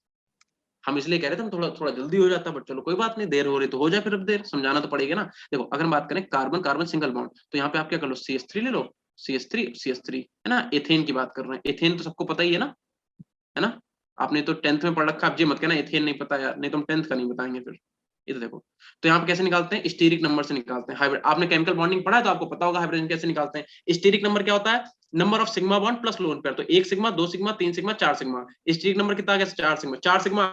हम इसलिए कह रहे थे हम थोड़ा थोड़ा जल्दी हो जाता, बट चलो कोई बात नहीं, देर हो रही तो हो जाए, फिर अब देर समझाना तो पड़ेगा ना। देखो अगर हम बात करें कार्बन कार्बन सिंगल बॉन्ड, तो यहाँ पे आप क्या कर लो, CH3 ले लो, CH3 है ना। एथेन की बात कर रहे हैं, एथेन तो सबको पता ही है ना। आपने तो 10th में पढ़ रखा, आप ये मत कहना एथेन नहीं पता यार, नहीं तो हम 10th का नहीं बताएंगे फिर। ये तो देखो, तो यहाँ पे कैसे निकालते हैं, स्टीरिक नंबर से निकालते हैं। हाइब्रिड आपने केमिकल बॉन्डिंग पढ़ा है तो आपको पता होगा हाइब्रिडेशन कैसे निकालते हैं। स्टीरिक नंबर क्या होता है, number of sigma bond plus lone pair. तो 1 sigma 2 sigma 3 sigma 4 sigma. Steric number कितना आ गया, 4 सिग्मा। 4 सिग्मा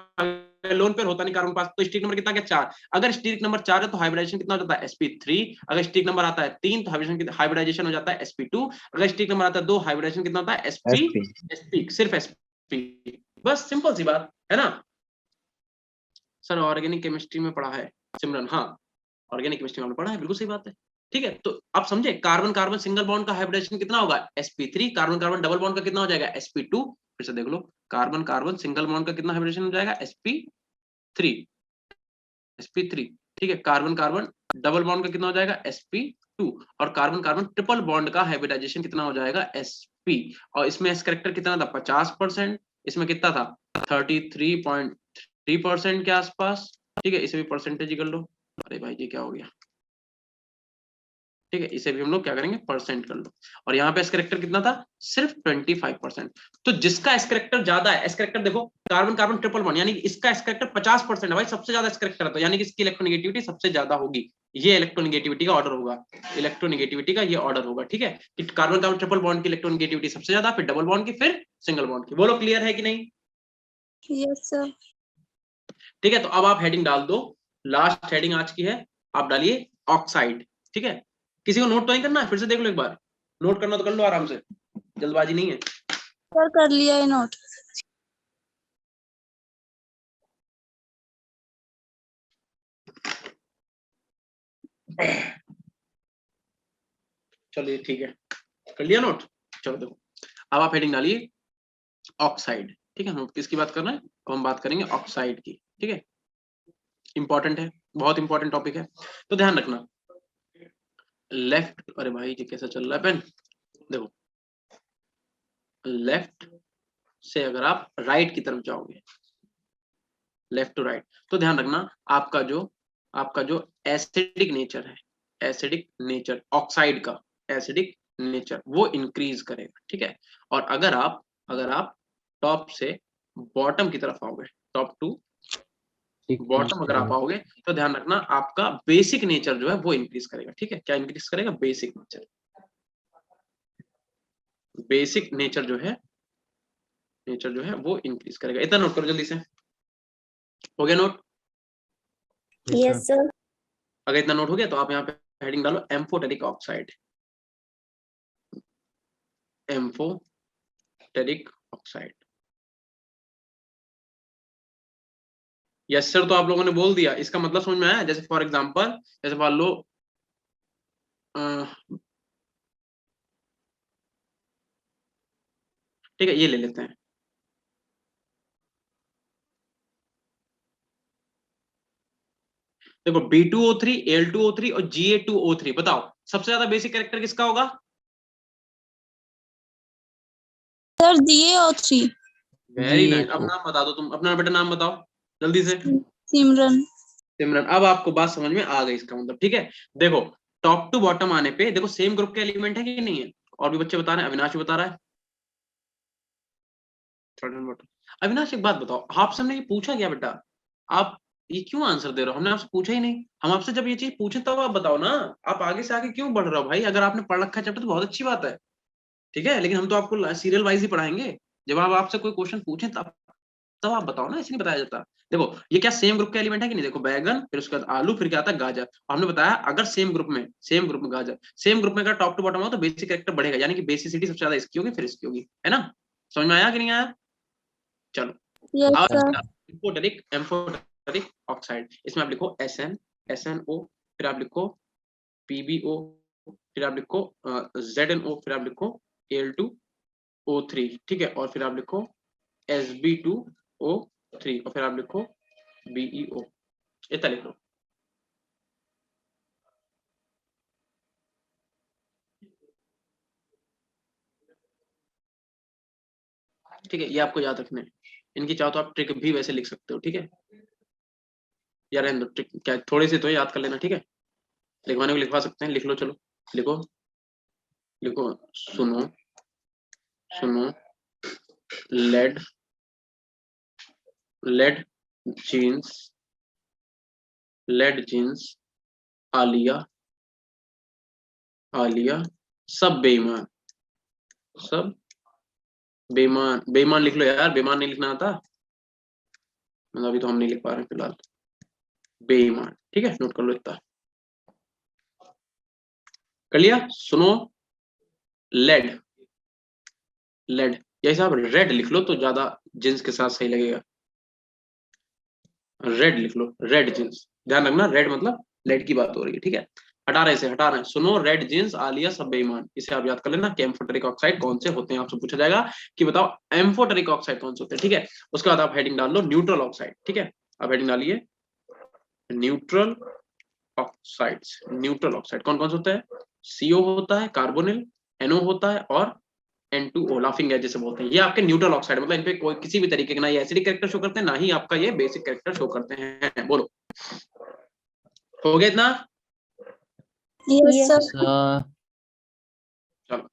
लोन पेयर होता नहीं कार्बन पास, तो स्टीरिक नंबर कितना आ गया, 4। अगर स्टीरिक नंबर 4 है तो हाइब्रिडाइजेशन कितना हो जाता है, sp3। अगर स्टीरिक नंबर आता है 3 तो हाइब्रिडाइजेशन हो जाता है sp2। अगर स्टीरिक नंबर आता है 2 हाइब्रिडाइजेशन कितना होता है, sp, सिर्फ sp। बस सिंपल सी बात है ना। सर ऑर्गेनिक केमिस्ट्री में पढ़ा है सिमरन, हाँ ऑर्गेनिक केमिस्ट्री में पढ़ा है, बिल्कुल सही बात है। ठीक है, तो आप समझे कार्बन कार्बन सिंगल बॉन्ड का हाइब्रिडेशन कितना होगा, sp3। Carbon carbon double bond का कितना हो जाएगा, sp2। फिर से देख लो, कार्बन कार्बन सिंगल बॉन्ड का कितना हाइब्रिडेशन हो जाएगा, sp3। ठीक है, कार्बन कार्बन डबल बॉन्ड का कितना हो जाएगा, sp2। और कार्बन कार्बन ट्रिपल बॉन्ड का हाइब्रिडाइजेशन कितना हो जाएगा, sp। और इसमें s कैरेक्टर कितना था, 50%। इसमें कितना था, 33.3% के आसपास। ठीक है, इसे भी परसेंटेज कर लो। अरे भाई ये क्या हो गया, ठीक है, इसे भी हम लोग क्या करेंगे, परसेंट कर लो। और यहाँ पे एस कैरेक्टर कितना था, सिर्फ 25%। तो जिसका एस कैरेक्टर ज्यादा है, एस कैरेक्टर देखो कार्बन कार्बन ट्रिपल बॉन्ड, यानी कि इसका एस कैरेक्टर 50% है भाई, सबसे ज्यादा एस कैरेक्टर है, तो यानी कि इसकी इलेक्ट्रोनेगेटिविटी सबसे ज्यादा होगी। ये इलेक्ट्रोनेगेटिविटी का ऑर्डर होगा, इलेक्ट्रोनेगेटिविटी का ये ऑर्डर होगा। ठीक है, कि कार्बन कार्बन ट्रिपल बॉन्ड की इलेक्ट्रोनेगेटिविटी सबसे ज्यादा, फिर डबल बॉन्ड की, फिर सिंगल बॉन्ड की। बोलो क्लियर है कि नहीं? Yes sir. ठीक है, तो अब आप हेडिंग डाल दो, लास्ट हेडिंग आज की है, आप डालिए ऑक्साइड। ठीक है, किसी को नोट तो नहीं करना है, फिर से देख लो एक बार, नोट करना तो कर लो आराम से, जल्दबाजी नहीं है। सर कर लिया है नोट। चलिए ठीक है, कर लिया नोट। चलो देखो, अब आप हेडिंग डालिए ऑक्साइड। ठीक है, नोट किसकी बात कर रहे हैं, अब हम बात करेंगे ऑक्साइड की। ठीक है, इंपॉर्टेंट है, बहुत इंपॉर्टेंट टॉपिक है, तो ध्यान रखना। लेफ्ट, अरे भाई ये कैसा चल रहा है पेन, देखो लेफ्ट से अगर आप राइट की तरफ जाओगे, लेफ्ट टू राइट, तो ध्यान रखना आपका जो एसिडिक नेचर है, एसिडिक नेचर ऑक्साइड का एसिडिक नेचर वो इंक्रीज करेगा। ठीक है, और अगर आप टॉप से बॉटम की तरफ आओगे, टॉप टू बॉटम अगर आप आओगे, तो ध्यान रखना आपका बेसिक नेचर जो है वो इंक्रीज करेगा। ठीक है, क्या इंक्रीज करेगा, बेसिक नेचर। बेसिक नेचर जो है वो इंक्रीज करेगा। इतना नोट करो जल्दी से, हो गया नोट? Yes sir. अगर इतना नोट हो गया तो आप यहाँ पे हेडिंग डालो amphoteric oxide, amphoteric oxide. Yes sir, तो आप लोगों ने बोल दिया, इसका मतलब समझ में आया? जैसे फॉर एग्जांपल, जैसे मान लो ठीक है, ये ले लेते हैं, देखो B2O3, Al2O3 और Ga2O3, बताओ सबसे ज्यादा बेसिक कैरेक्टर किसका होगा? Sir GaO3। Very nice. अब नाम बता दो, तुम अपना बेटा नाम बताओ जल्दी से। सिमरन। सिमरन, अब आपको बात समझ में आ गई इसका मतलब। ठीक है, देखो टॉप टू बॉटम आने पे देखो सेम ग्रुप के एलिमेंट है कि नहीं है, और भी बच्चे बता रहे हैं, अविनाश भी बता रहा है। अविनाश एक बात बताओ, आपसे हमने ये पूछा क्या बेटा, आप ये क्यों आंसर दे रहे हो? हमने आपसे पूछा ही नहीं। हम आपसे जब ये चीज पूछे तब आप बताओ ना, आप आगे से आगे क्यों बढ़ रहे हो भाई? अगर आपने पढ़ रखा है चैप्टर तो बहुत अच्छी बात है, ठीक है, लेकिन हम तो आपको सीरियल वाइज ही पढ़ाएंगे। जब आप आपसे कोई क्वेश्चन पूछे तब तब आप बताओ ना, ऐसे नहीं बताया जाता। देखो ये क्या सेम ग्रुप का एलिमेंट है कि नहीं, देखो बैगन, फिर उसके बाद आलू, फिर क्या आता है गाजर। हमने बताया अगर सेम ग्रुप में गाजर, सेम ग्रुप में अगर टॉप टू बॉटम हो तो बेसिक कैरेक्टर बढ़ेगा, यानी कि बेसिसिटी सबसे ज्यादा इसकी होगी, फिर इसकी होगी, है ना। समझ में आया कि नहीं आया? चलो यस अब सर। एम्फोटेरिक ऑक्साइड, इसमें आप लिखो SnO, फिर आप लिखो PbO, फिर आप लिखो ZnO, फिर आप लिखो Al2O3, ठीक है, और फिर आप लिखो Sb2O3, और फिर आप लिखो BeO, इतना लिख लो। ठीक है, ये आपको याद रखना है। इनकी चाहो तो आप ट्रिक भी वैसे लिख सकते हो, ठीक है। यार रहने दो ट्रिक, क्या थोड़ी सी तो याद कर लेना, ठीक है। लिखवाने को लिखवा सकते हैं, लिख लो, चलो लिखो लिखो। सुनो सुनो लेड लेड जीन्स आलिया सब बेईमान, सब बेईमान लिख लो यार, बेईमान नहीं लिखना आता, मतलब अभी तो हम नहीं लिख पा रहे हैं फिलहाल। बेईमान, ठीक है, नोट कर लो इतना। कर लिया? सुनो लेड यही साहब रेड लिख लो तो ज्यादा जींस के साथ सही लगेगा। रेड लिख लो, रेड जींस, ध्यान रखना रेड मतलब लेड की बात हो रही है, ठीक है। हटा रहे हैं, सुनो रेड जींस आलिया सब बेईमान, इसे आप याद कर लेना कि एम्फोटेरिक ऑक्साइड कौन से होते हैं, आपसे पूछा जाएगा कि बताओ एम्फोटेरिक ऑक्साइड कौन से होते हैं, ठीक है। उसके बाद आप हेडिंग डाल लो न्यूट्रल ऑक्साइड, ठीक है। आप हेडिंग डालिए न्यूट्रल ऑक्साइड कौन कौन से होता है? CO होता है, कार्बोनिल, NO होता है, और N2O लाफिंग गैस जैसे बोलते हैं। ये आपके न्यूट्रल ऑक्साइड, मतलब इनपे कोई किसी भी तरीके के ना ये एसिडिक कैरेक्टर शो करते हैं, ना ही आपका ये बेसिक कैरेक्टर शो करते हैं। बोलो हो गया इतना? Yes sir. सर चलो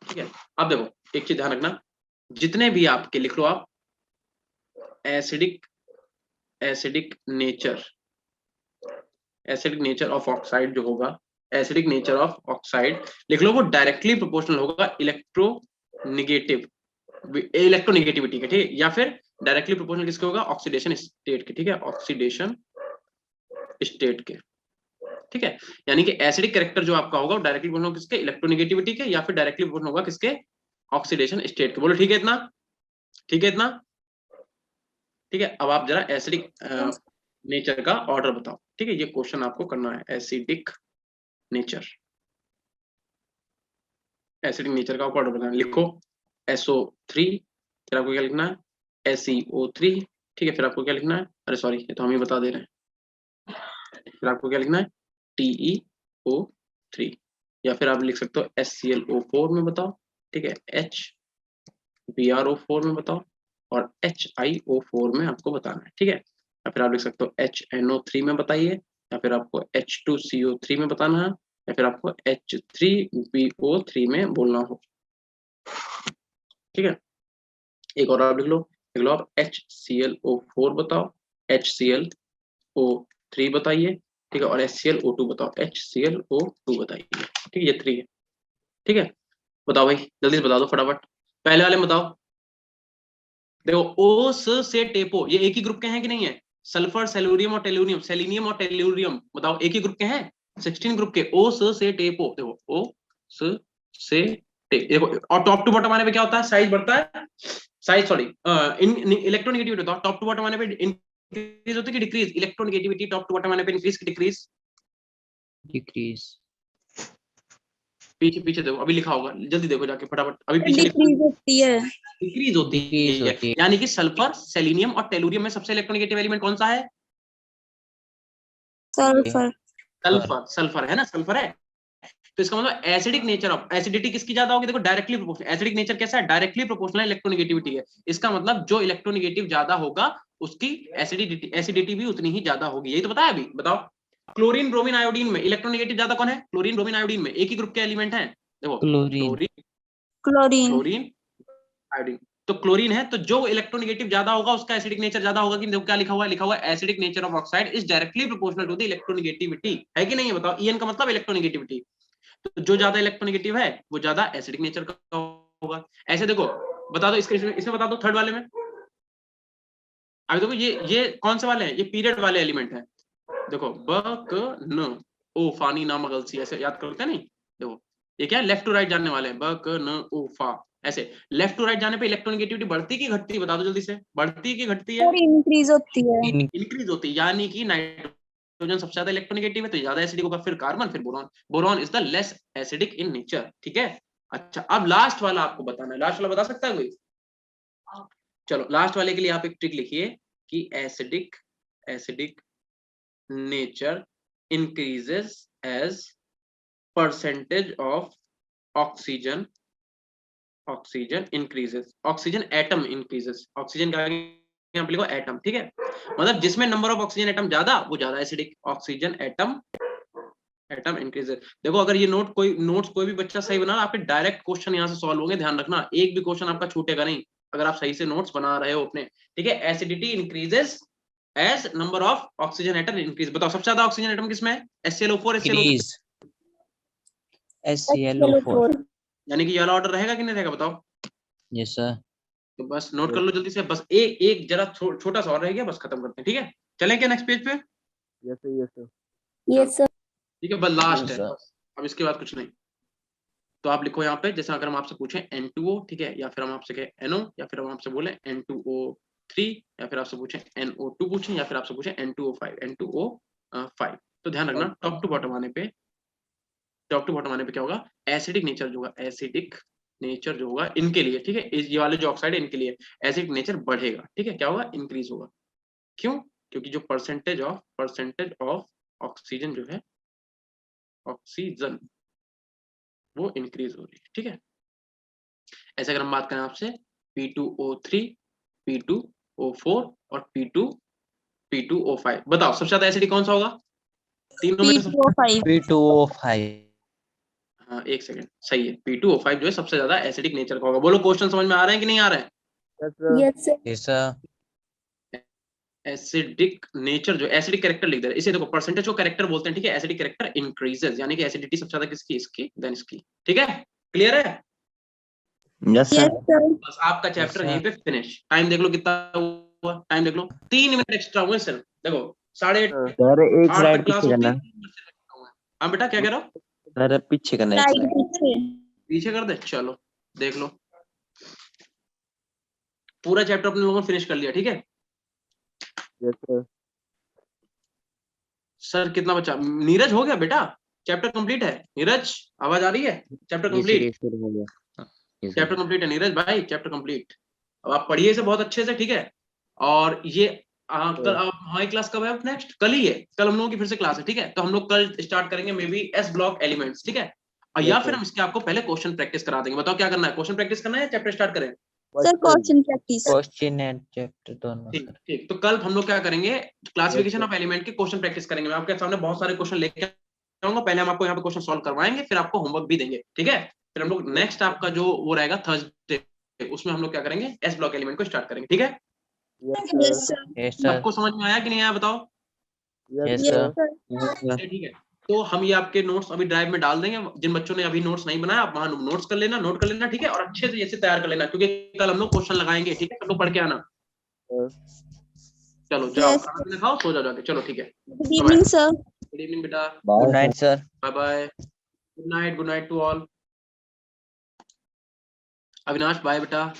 ठीक है। अब देखो एक चीज ध्यान रखना, जितने भी आपके लिख लो आप एसिडिक नेचर ऑफ ऑक्साइड जो होगा, एसिडिक नेचर ऑफ ऑक्साइड लिख लो, वो डायरेक्टली प्रोपोर्शनल होगा इलेक्ट्रोनेगेटिविटी के, ठीक है, या फिर डायरेक्टली प्रोपोर्शनल किसके होगा? ऑक्सीडेशन स्टेट के, ठीक है, ऑक्सीडेशन स्टेट के, ठीक है। यानी कि एसिडिक कैरेक्टर जो आपका होगा वो डायरेक्टली प्रोपोर्शनल किसके? इलेक्ट्रोनेगेटिविटी के, या फिर डायरेक्टली प्रोपोर्शनल होगा किसके? ऑक्सीडेशन स्टेट के। बोलो ठीक है इतना? ठीक है इतना? ठीक है, अब आप जरा एसिडिक नेचर का ऑर्डर बताओ, ठीक है, ये क्वेश्चन आपको करना है। एसिडिक नेचर का ऑर्डर बताना, लिखो SO3, फिर आपको क्या लिखना है? SeO3, ठीक है, फिर आपको क्या लिखना है? अरे सॉरी, ये तो हम ही बता दे रहे हैं। फिर आपको क्या लिखना है? TeO3, या फिर आप लिख सकते हो HClO4 में बताओ, ठीक है, HBrO4 में बताओ, और HiO4 में आपको बताना है, ठीक है। या फिर आप लिख सकते हो HNO3 में बताइए, या फिर आपको H2CO3 में बताना है, या फिर आपको H3BO3 में बोलना हो, ठीक है। एक और आप लिख लो आप HClO4 बताओ, HClO3 बताइए, ठीक है, और HClO2 बताओ, HClO2 बताइए, ठीक है, ये 3 है, ठीक है। बताओ भाई जल्दी से बता दो फटाफट, पहले वाले में बताओ। देखो ओ से टेपो ये एक ही ग्रुप के हैं कि नहीं है? सल्फर, सेलूरियम और टेलूरियम, सेलिनियम और टेलूरियम, बताओ एक ही ग्रुप के हैं? 16 ग्रुप के। ओ से टेपो, देखो ओ से देखो, और टॉप टू बॉटम आने पे क्या होता है? साइज बढ़ता है, साइज सॉरी इलेक्ट्रोनेगेटिविटी बताओ, टॉप टू बॉटम आने पे इंक्रीज होती है कि decrease? Electronegativity top to bottom आने पे इंक्रीज की डिक्रीज? डिक्रीज पीछे पीछे देखो, अभी लिखा होगा, जल्दी देखो जाके फटाफट, अभी पीछे डिक्रीज होती है। डिक्रीज होती है। यानी कि सल्फर, सेलिनियम और टेलूरियम में सबसे इलेक्ट्रोनेगेटिव एलिमेंट कौन सा है? सल्फर। सल्फर है ना, सल्फर है। तो इसका मतलब एसिडिक नेचर ऑफ एसिडिटी किसकी ज्यादा होगी? देखो डायरेक्टली प्रोपोर्शनल, एसिडिक नेचर कैसा है? डायरेक्टली प्रोपोर्शनल इलेक्ट्रोनेगेटिविटी है। इसका मतलब जो इलेक्ट्रोनेगेटिव ज्यादा होगा उसकी एसिडिटी भी उतनी ही ज्यादा होगी, यही तो बताया अभी। बताओ क्लोरीन, ब्रोमीन, आयोडीन में इलेक्ट्रोनेगेटिव ज्यादा कौन है? क्लोरीन, ब्रोमीन, आयोडीन में एक ही ग्रुप के एलिमेंट है। देखो क्लोरीन क्लोरीन आयोडीन, तो क्लोरीन है, तो जो इलेक्ट्रोनेगेटिव ज्यादा होगा उसका एसिडिक नेचर ज्यादा होगा कि? देखो क्या लिखा हुआ है, लिखा हुआ है acidic nature of oxide is directly proportional to the electronegativity, है कि नहीं है? बताओ EN का मतलब इलेक्ट्रोनेगेटिविटी, तो जो ज्यादा इलेक्ट्रोनेगेटिव है वो ज्यादा एसिडिक नेचर का होगा। ऐसे देखो बता दो इसमें बता दो थर्ड वाले में, अभी देखो ये कौन से वाले हैं, ये पीरियड वाले एलिमेंट हैं। देखो ब क न ओ फानी नाम गलसी, ऐसे याद करते हैं नहीं। देखो ये क्या है, लेफ्ट टू राइट जाने वाले हैं, ब क न ओ फा। ऐसे लेफ्ट टू राइट जाने पे इलेक्ट्रोनेगेटिविटी बढ़ती की घटती है, बता दो जल्दी से, बढ़ती की घटती है? सर इंक्रीज होती है। इंक्रीज होती है, यानी कि नाइट्रोजन सबसे ज्यादा इलेक्ट्रोनेगेटिव है तो ज्यादा एसिडिक होगा, फिर कार्बन, फिर boron. Boron is the less acidic in nature, ठीक है। अच्छा अब लास्ट वाला आपको बताना है, लास्ट वाला बता सकता है कोई? चलो लास्ट वाले के लिए आप एक ट्रिक लिखिए कि acidic nature increases as percentage of oxygen increases, oxygen atom increases, oxygen का यहाँ पे लिखो एटम, ठीक है। मतलब जिसमें नंबर ऑफ ऑक्सीजन एटम ज्यादा वो ज्यादा एसिडिक, ऑक्सीजन एटम इंक्रीजेस। देखो अगर ये नोट्स कोई भी बच्चा सही बना, आपके डायरेक्ट क्वेश्चन यहाँ से सॉल्व होंगे, ध्यान रखना एक भी क्वेश्चन आपका छूटेगा नहीं अगर आप सही से नोट्स बना रहे हो अपने, ठीक है। Acidity increases as number of oxygen atom increase. बताओ सबसे ज्यादा ऑक्सीजन एटम किसमें है? HClO4 HClO3, HClO4। यानी कि ये वाला ऑर्डर रहेगा कि नहीं रहेगा बताओ? Yes sir. तो बस नोट कर लो जल्दी से, बस एक जरा छोटा सा और रह गया, बस खत्म करते हैं, ठीक है। चलें क्या नेक्स्ट पेज पे? Yes sir. ठीक है, बस लास्ट है sir. बस, अब इसके बाद कुछ नहीं। तो आप लिखो यहाँ पे, जैसे अगर हम आपसे पूछें N2O, ठीक है, या फिर हम आपसे कहें NO, या फिर हम आपसे बोले N2O3, या फिर आपसे पूछें NO2 पूछें, या फिर आपसे पूछें N2O5 तो ध्यान रखना टॉप टू बॉटम आने पे क्या होगा, एसिडिक नेचर जो होगा, एसिडिक नेचर जो होगा इनके लिए, ठीक है, ये वाले जो ऑक्साइड है इनके लिए एसिडिक नेचर बढ़ेगा, ठीक है। क्या होगा? इंक्रीज होगा। क्यों? क्योंकि जो परसेंटेज ऑफ ऑक्सीजन जो है, ऑक्सीजन वो इंक्रीज हो रही है, ठीक है। ऐसे अगर हम बात करें आपसे P2O3, P2O4 और P2O5, बताओ सबसे ज्यादा एसिडिक कौन सा होगा तीनों में से? P2O5। P2O5। हाँ एक सेकंड, सही है, P2O5 जो है सबसे ज्यादा एसिडिक नेचर का होगा। बोलो क्वेश्चन समझ में आ रहे हैं कि नहीं आ रहे हैं? Yes sir. Yes sir. Acidic nature जो एसिडिक कैरेक्टर लिख दे रहे हैं, इसे देखो परसेंटेज को कैरेक्टर बोलते हैं, ठीक है। एसिडिक कैरेक्टर इंक्रीजेस, यानी कि एसिडिटी सबसे ज्यादा किसकी? इसकी, देन इसकी, ठीक है। क्लियर है? Yes yes sir. सर। बस आपका चैप्टर sir. यहीं पे फिनिश। टाइम देख लो कितना हुआ, टाइम देख लो, 3 मिनट एक्स्ट्रा हुए सिर्फ। देखो 8:30 सर एक 8 स्लाइड तक क्लास पीछे होती करना। है, 3 मिनट से extra हुए हैं। हाँ बेटा क्या कह रहे हो? सर पीछे करना एक साइड स्लाइड। पीछे। पीछे कर दे, चलो देख लो, पूरा चैप्टर अपने लोगों ने फिनिश कर लिया, ठीक है। Yes sir. सर कितना बचा? नीरज हो गया बेटा, चैप्टर कंप्लीट है। नीरज आवाज आ रही है? चैप्टर कंप्लीट, हो गया। Yes, sir. चैप्टर कंप्लीट है नीरज भाई, चैप्टर कंप्लीट। अब आप पढ़िए इसे बहुत अच्छे से, ठीक है। और ये कल हमारी क्लास कब है? नेक्स्ट कल ही है, कल हम लोगों की फिर से क्लास है, ठीक है। तो हम लोग कल स्टार्ट करेंगे may be S block elements, ठीक है। और या फिर हम इसके आपको पहले क्वेश्चन प्रैक्टिस करा देंगे। बताओ क्या करना है, क्वेश्चन प्रैक्टिस करना है या चैप्टर स्टार्ट करें? Sir question practice. Question and chapter दोनों ठीक सर। ठीक, तो कल हम लोग क्या करेंगे, क्लासिफिकेशन ऑफ एलिमेंट के क्वेश्चन प्रैक्टिस करेंगे। मैं आपके सामने बहुत सारे क्वेश्चन लेके आऊंगा, पहले हम आपको यहाँ पे क्वेश्चन सॉल्व करवाएंगे, फिर आपको होमवर्क भी देंगे, ठीक है। फिर हम लोग नेक्स्ट आपका जो वो रहेगा थर्सडे, उसमें हम लोग क्या करेंगे, एस ब्लॉक एलिमेंट को स्टार्ट करेंगे, ठीक है। Yes sir. Yes sir. सबको समझ में आया कि नहीं आया बताओ? Yes yes sir. सर। ठीक है, तो हम ये आपके नोट्स अभी ड्राइव में डाल देंगे। जिन बच्चों ने अभी नोट्स नहीं बनाया आप वहां नोट कर लेना, ठीक है। और अच्छे से ऐसे तैयार कर लेना, क्योंकि कल हम लोग क्वेश्चन लगाएंगे, ठीक है। सब लोग पढ़ के आना। चलो जाओ, Yes. खाना पीना खाओ, सो जाओ जाके, चलो ठीक है। Good evening, sir. Good evening बेटा, good night sir. Bye bye, good night to all. Avinash bye बेटा।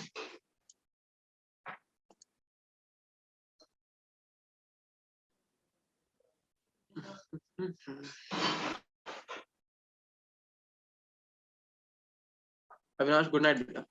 अविनाश गुड नाइट बेटा।